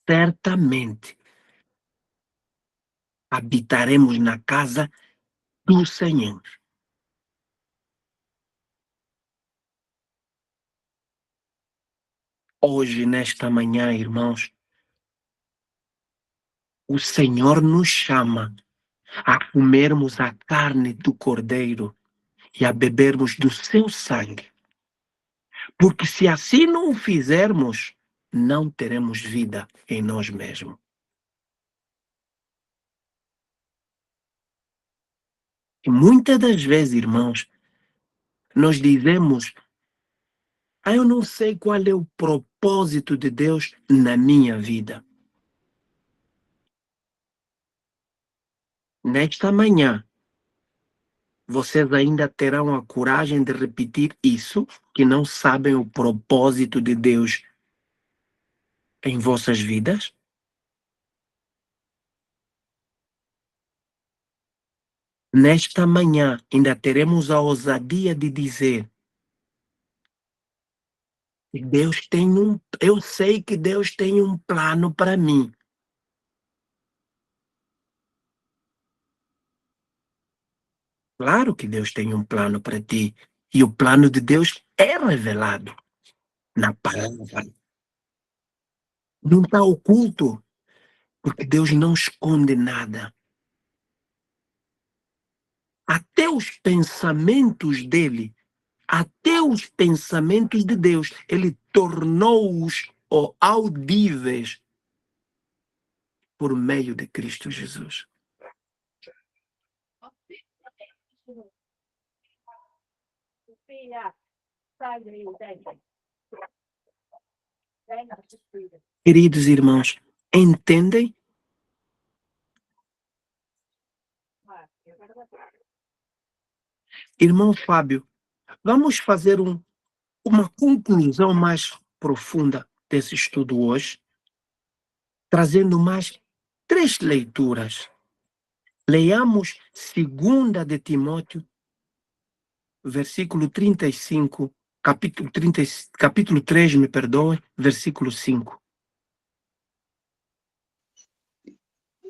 certamente habitaremos na casa do Senhor. Hoje, nesta manhã, irmãos, o Senhor nos chama a comermos a carne do Cordeiro e a bebermos do seu sangue. Porque se assim não o fizermos, não teremos vida em nós mesmos. E muitas das vezes, irmãos, nós dizemos: eu não sei qual é o propósito de Deus na minha vida. Nesta manhã, vocês ainda terão a coragem de repetir isso, que não sabem o propósito de Deus em vossas vidas? Nesta manhã, ainda teremos a ousadia de dizer: eu sei que Deus tem um plano para mim. Claro que Deus tem um plano para ti. E o plano de Deus é revelado na palavra. Não está oculto. Porque Deus não esconde nada. Até os pensamentos dele, até os pensamentos de Deus, ele tornou-os audíveis por meio de Cristo Jesus. Queridos irmãos, entendem? Irmão Fábio, vamos fazer uma conclusão mais profunda desse estudo hoje, trazendo mais 3 leituras. Leiamos 2 de Timóteo, versículo 35, capítulo 3, me perdoe, versículo 5.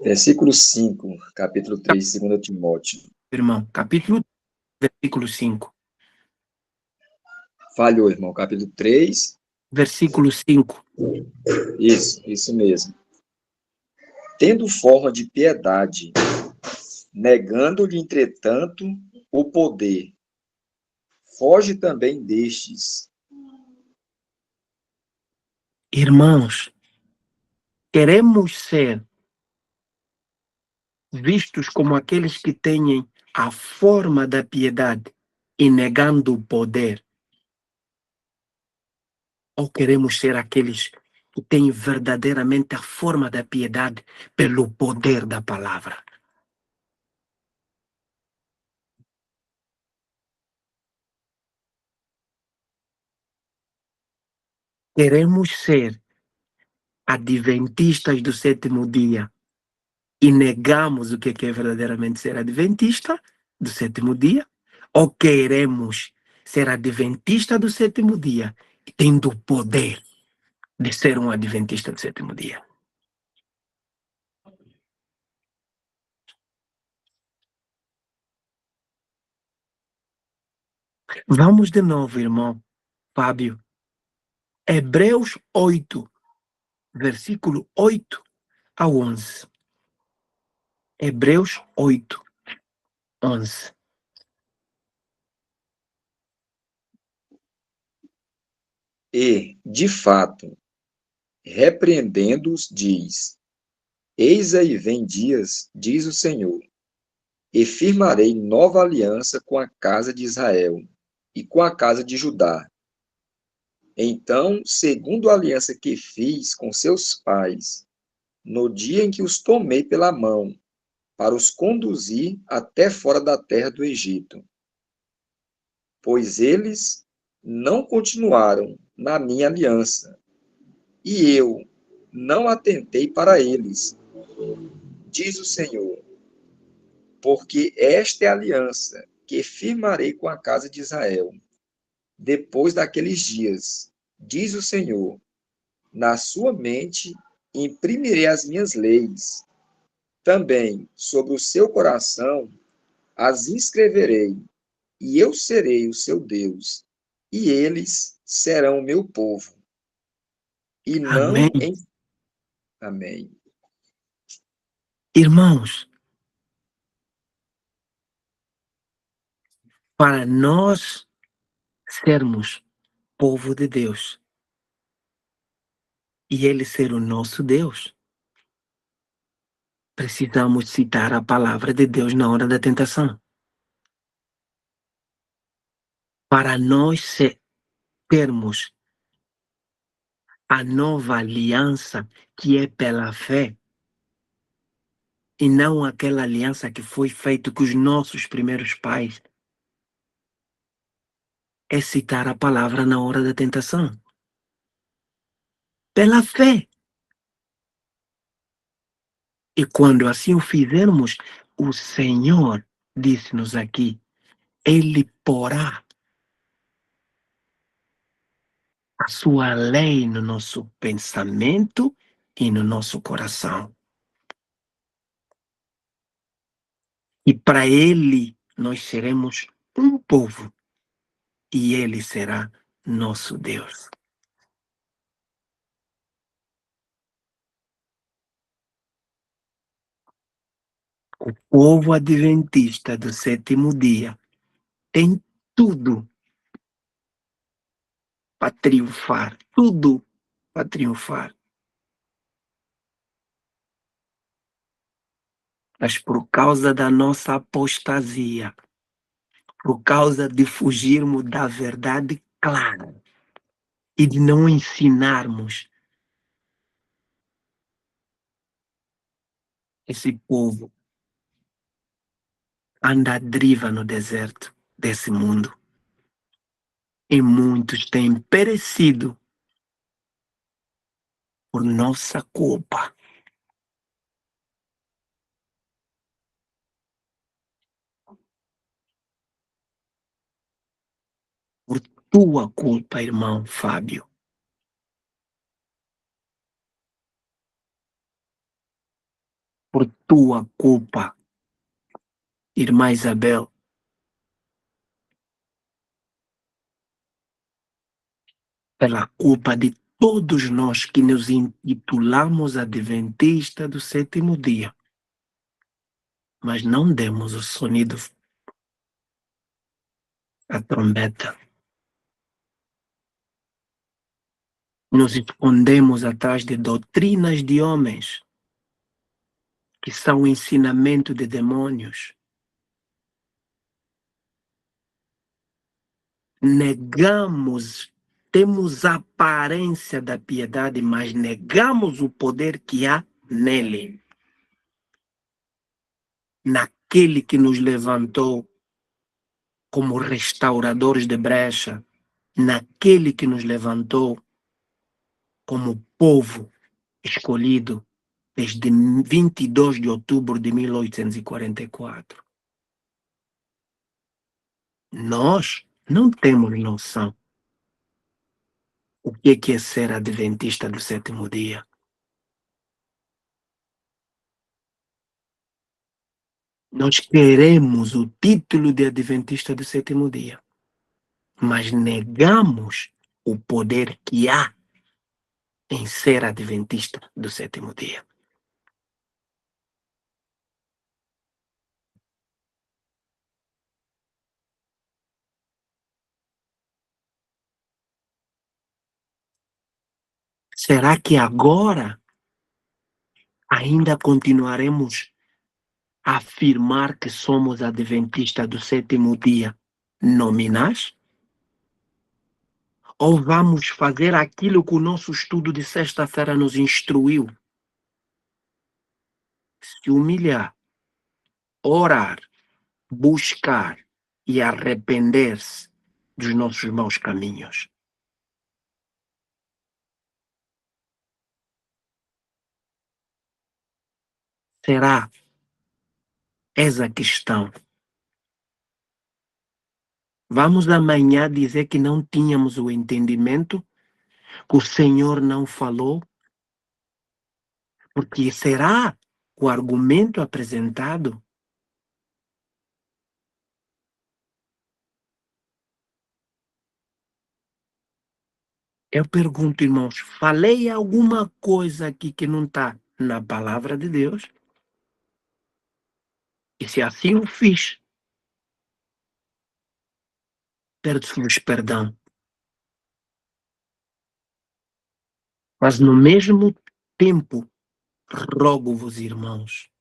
Versículo 5, capítulo 3, 2 Timóteo. Irmão, capítulo, versículo 5. Falhou, irmão. Capítulo 3. Versículo 5. Isso mesmo. Tendo forma de piedade, negando-lhe, entretanto, o poder. Foge também destes. Irmãos, queremos ser vistos como aqueles que têm a forma da piedade e negando o poder? Ou queremos ser aqueles que têm verdadeiramente a forma da piedade pelo poder da palavra? Queremos ser adventistas do sétimo dia e negamos o que é verdadeiramente ser adventista do sétimo dia? Ou queremos ser adventista do sétimo dia e tendo o poder de ser um adventista do sétimo dia? Vamos de novo, irmão Fábio. Hebreus 8, versículo 8 a 11. Hebreus 8, 11. E, de fato, repreendendo-os, diz: Eis aí vem dias, diz o Senhor, e firmarei nova aliança com a casa de Israel e com a casa de Judá. Então, segundo a aliança que fiz com seus pais, no dia em que os tomei pela mão, para os conduzir até fora da terra do Egito. Pois eles não continuaram na minha aliança, e eu não atentei para eles, diz o Senhor, porque esta é a aliança que firmarei com a casa de Israel. Depois daqueles dias, diz o Senhor, na sua mente imprimirei as minhas leis, também sobre o seu coração as inscreverei, e eu serei o seu Deus, e eles serão o meu povo. E Amém. não em... Amém. Irmãos, para nós sermos povo de Deus e Ele ser o nosso Deus, precisamos citar a palavra de Deus na hora da tentação. Para nós termos a nova aliança que é pela fé, e não aquela aliança que foi feita com os nossos primeiros pais, é citar a palavra na hora da tentação. Pela fé. E quando assim o fizermos, o Senhor disse-nos aqui, Ele porá a sua lei no nosso pensamento e no nosso coração. E para Ele nós seremos um povo e Ele será nosso Deus. O povo adventista do sétimo dia tem tudo para triunfar, tudo para triunfar. Mas por causa da nossa apostasia, por causa de fugirmos da verdade clara e de não ensinarmos esse povo, anda à deriva no deserto desse mundo. E muitos têm perecido por nossa culpa. Por tua culpa, irmão Fábio. Por tua culpa, irmã Isabel. Pela culpa de todos nós que nos intitulamos adventistas do sétimo dia, mas não demos o sonido à trombeta. Nos escondemos atrás de doutrinas de homens, que são o ensinamento de demônios. Negamos, temos a aparência da piedade, mas negamos o poder que há nele. Naquele que nos levantou como restauradores de brecha, naquele que nos levantou como povo escolhido desde 22 de outubro de 1844. Nós não temos noção o que é ser adventista do sétimo dia. Nós queremos o título de adventista do sétimo dia, mas negamos o poder que há em ser adventista do sétimo dia. Será que agora ainda continuaremos a afirmar que somos adventistas do sétimo dia nominais? Ou vamos fazer aquilo que o nosso estudo de sexta-feira nos instruiu? Se humilhar, orar, buscar e arrepender-se dos nossos maus caminhos. Será essa a questão? Vamos amanhã dizer que não tínhamos o entendimento, que o Senhor não falou? Porque será o argumento apresentado? Eu pergunto, irmãos, falei alguma coisa aqui que não está na palavra de Deus? E se assim o fiz, peço-vos perdão. Mas no mesmo tempo, rogo-vos, irmãos,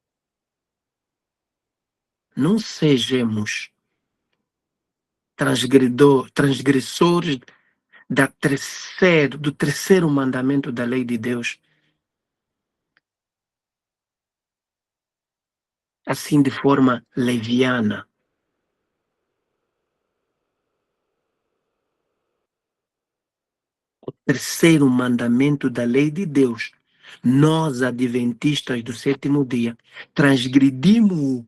não sejamos transgressores do terceiro mandamento da lei de Deus, assim de forma leviana. O terceiro mandamento da lei de Deus, nós, adventistas do sétimo dia, transgredimos-o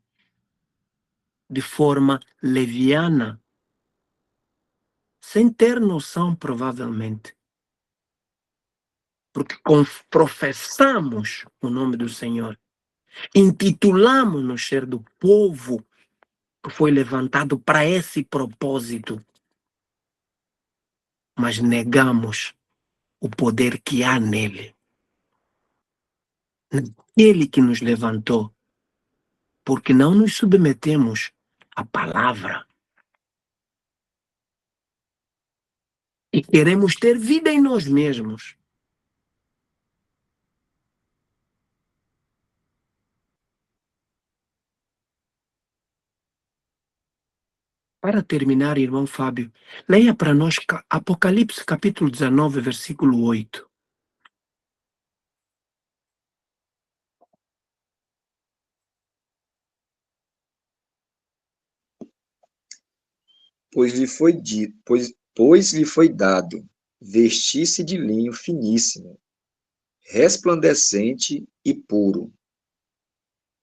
de forma leviana, sem ter noção, provavelmente. Porque professamos o nome do Senhor, intitulamos-nos ser do povo que foi levantado para esse propósito, mas negamos o poder que há nele, naquele que nos levantou porque não nos submetemos à palavra. E queremos ter vida em nós mesmos. Para terminar, irmão Fábio, leia para nós Apocalipse capítulo 19, versículo 8. Pois lhe foi dado vestir-se de linho finíssimo, resplandecente e puro,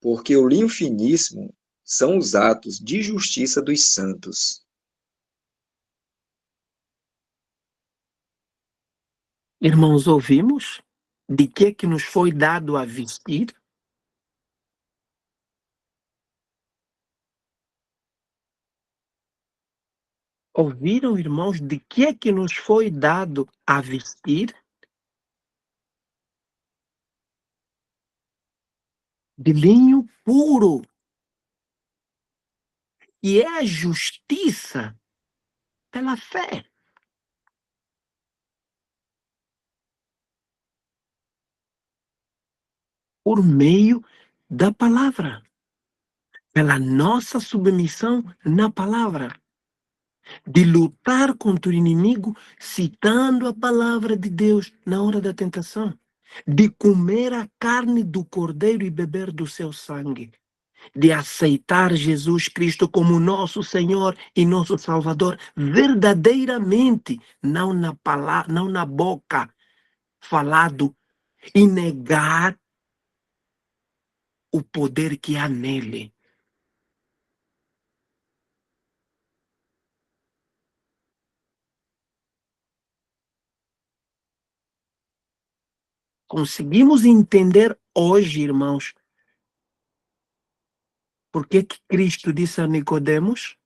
porque o linho finíssimo são os atos de justiça dos santos. Irmãos, ouvimos? De que nos foi dado a vestir? Ouviram, irmãos, de que nos foi dado a vestir? De linho puro. E é a justiça pela fé. Por meio da palavra. Pela nossa submissão na palavra. De lutar contra o inimigo citando a palavra de Deus na hora da tentação. De comer a carne do cordeiro e beber do seu sangue. De aceitar Jesus Cristo como nosso Senhor e nosso Salvador verdadeiramente, não na palavra, não na boca, falado, e negar o poder que há nele. Conseguimos entender hoje, irmãos, por que Cristo disse a Nicodemos?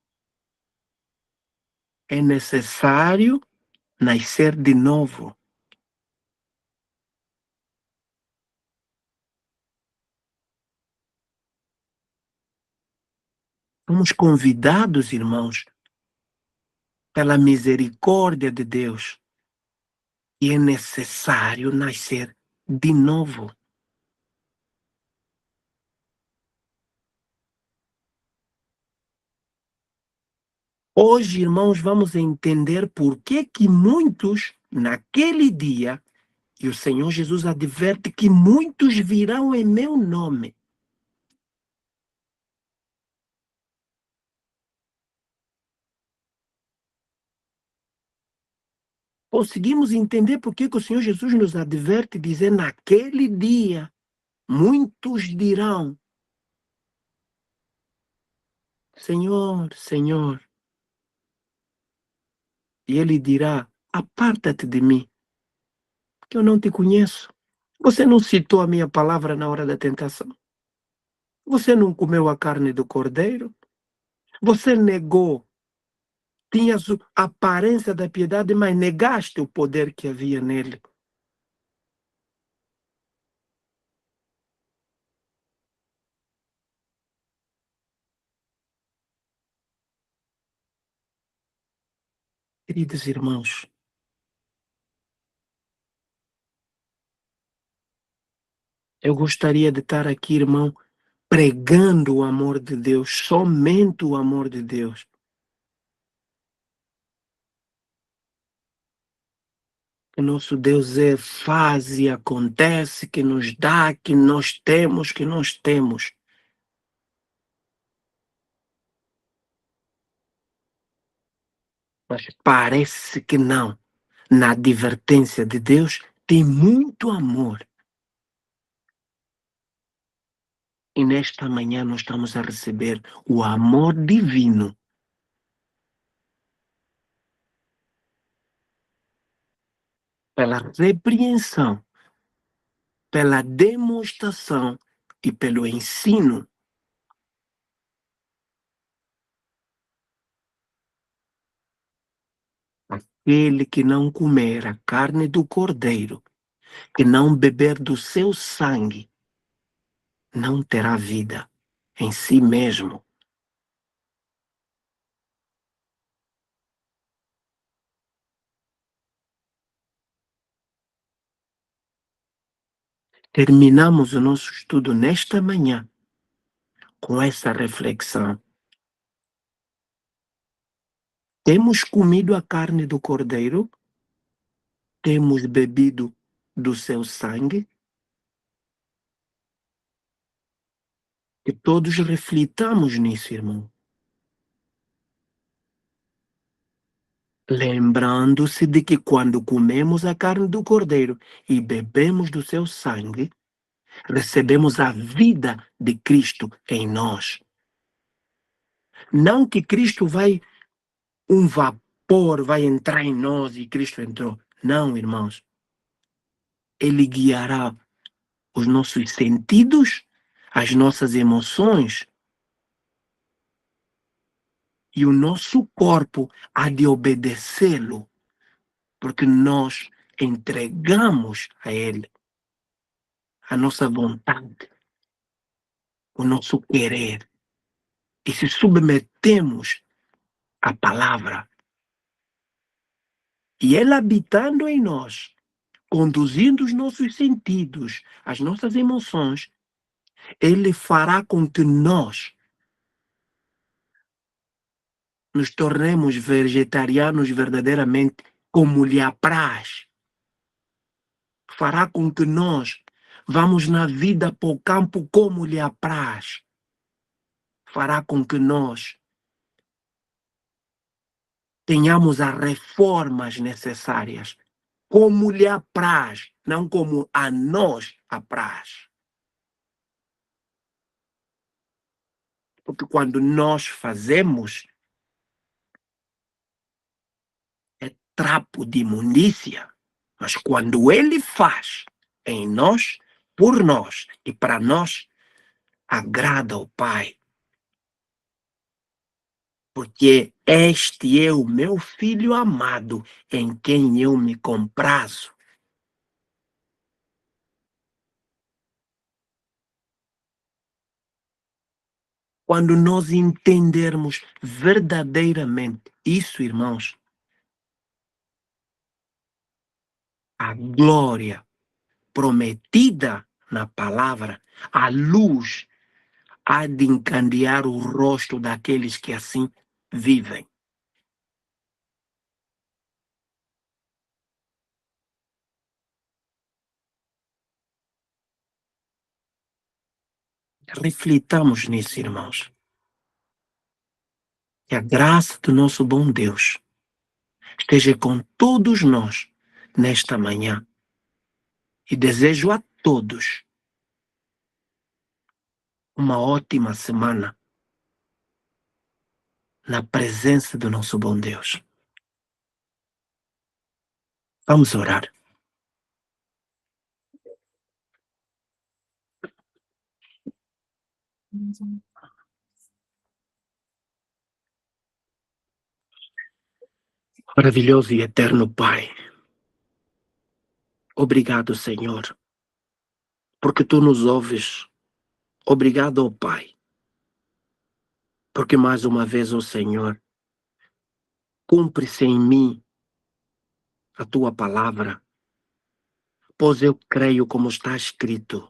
É necessário nascer de novo. Somos convidados, irmãos, pela misericórdia de Deus, e é necessário nascer de novo. Hoje, irmãos, vamos entender por que muitos, naquele dia, e o Senhor Jesus adverte que muitos virão em meu nome. Conseguimos entender por que o Senhor Jesus nos adverte, dizer, naquele dia, muitos dirão, Senhor, Senhor. E ele dirá, aparta-te de mim, que eu não te conheço. Você não citou a minha palavra na hora da tentação. Você não comeu a carne do cordeiro. Você negou. Tinhas a aparência da piedade, mas negaste o poder que havia nele. Queridos irmãos, eu gostaria de estar aqui, irmão, pregando o amor de Deus, somente o amor de Deus. Que nosso Deus faz e acontece, que nos dá, que nós temos, que nós temos. Mas parece que não. Na advertência de Deus tem muito amor. E nesta manhã nós estamos a receber o amor divino. Pela repreensão, pela demonstração e pelo ensino. Aquele que não comer a carne do cordeiro, que não beber do seu sangue, não terá vida. em si mesmo. Terminamos o nosso estudo nesta manhã com essa reflexão. Temos comido a carne do Cordeiro? Temos bebido do seu sangue? Que todos reflitamos nisso, irmão. Lembrando-se de que quando comemos a carne do Cordeiro e bebemos do seu sangue, recebemos a vida de Cristo em nós. Não que Cristo um vapor vai entrar em nós e Cristo entrou. Não, irmãos. Ele guiará os nossos sentidos, as nossas emoções, e o nosso corpo há de obedecê-lo, porque nós entregamos a Ele a nossa vontade, o nosso querer, e se submetemos à palavra. E Ele habitando em nós, conduzindo os nossos sentidos, as nossas emoções, Ele fará com que nós nos tornemos vegetarianos verdadeiramente como lhe apraz. Fará com que nós vamos na vida para o campo como lhe apraz. Fará com que nós tenhamos as reformas necessárias como lhe apraz, não como a nós apraz. Porque quando nós fazemos, é trapo de imundícia. Mas quando Ele faz em nós, por nós e para nós, agrada ao Pai. Porque este é o meu Filho amado, em quem eu me comprazo. Quando nós entendermos verdadeiramente isso, irmãos, a glória prometida na palavra, a luz há de encandear o rosto daqueles que assim vivem. Reflitamos nisso, irmãos. Que a graça do nosso bom Deus esteja com todos nós nesta manhã. E desejo a todos uma ótima semana na presença do nosso bom Deus. Vamos orar. Maravilhoso e eterno Pai, obrigado, Senhor, porque Tu nos ouves. Obrigado, ó Pai, porque mais uma vez, ó Senhor, cumpre-se em mim a Tua palavra, pois eu creio como está escrito.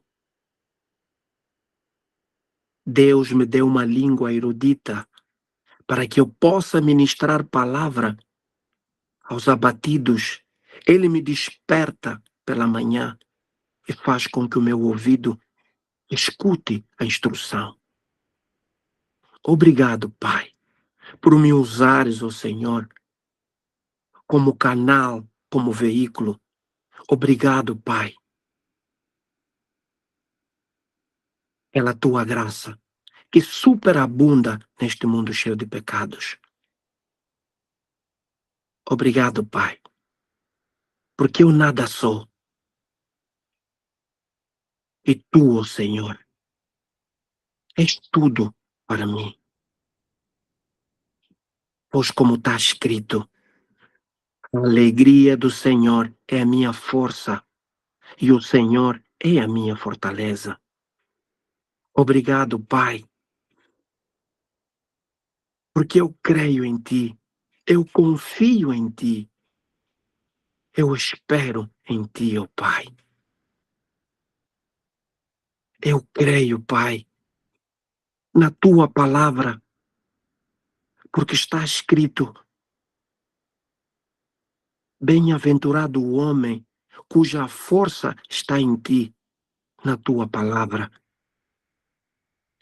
Deus me deu uma língua erudita para que eu possa ministrar palavra aos abatidos. Ele me desperta pela manhã e faz com que o meu ouvido escute a instrução. Obrigado, Pai, por me usares, ó Senhor, como canal, como veículo. Obrigado, Pai, pela Tua graça, que superabunda neste mundo cheio de pecados. Obrigado, Pai, porque eu nada sou. E Tu, ó Senhor, és tudo para mim. Pois como está escrito, a alegria do Senhor é a minha força e o Senhor é a minha fortaleza. Obrigado, Pai, porque eu creio em Ti, eu confio em Ti, eu espero em Ti, ó Pai. Eu creio, Pai, na Tua palavra, porque está escrito: bem-aventurado o homem cuja força está em Ti, na Tua palavra.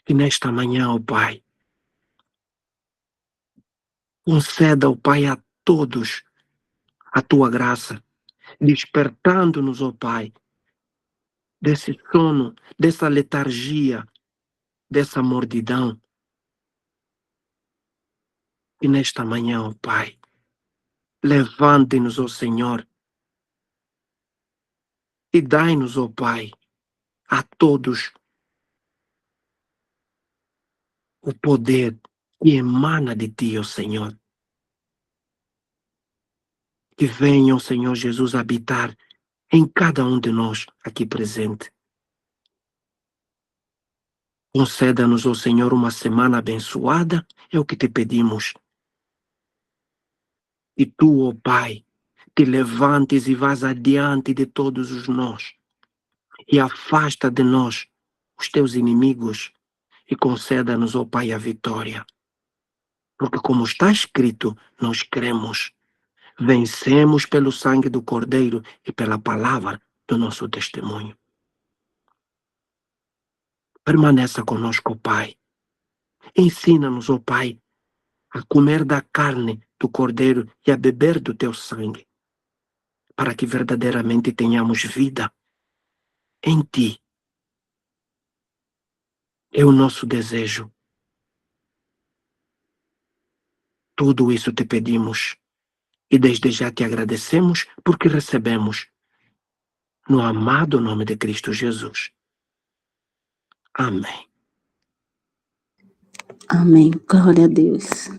E nesta manhã, ó Pai, conceda, ó Pai, a todos a Tua graça, despertando-nos, ó Pai, desse sono, dessa letargia, dessa mordidão. E nesta manhã, ó Pai, levante-nos, ó Senhor, e dai-nos, ó Pai, a todos o poder que emana de Ti, ó Senhor. Que venha, ó Senhor Jesus, habitar em cada um de nós aqui presente. Conceda-nos, ó Senhor, uma semana abençoada, é o que te pedimos. E Tu, ó Pai, te levantes e vás adiante de todos os nós, e afasta de nós os Teus inimigos, e conceda-nos, ó Pai, a vitória. Porque como está escrito, nós cremos, vencemos pelo sangue do Cordeiro e pela palavra do nosso testemunho. Permaneça conosco, ó Pai. Ensina-nos, ó Pai, a comer da carne do Cordeiro e a beber do Teu sangue, para que verdadeiramente tenhamos vida em Ti. É o nosso desejo. Tudo isso te pedimos e desde já te agradecemos porque recebemos no amado nome de Cristo Jesus. Amém. Amém. Glória a Deus.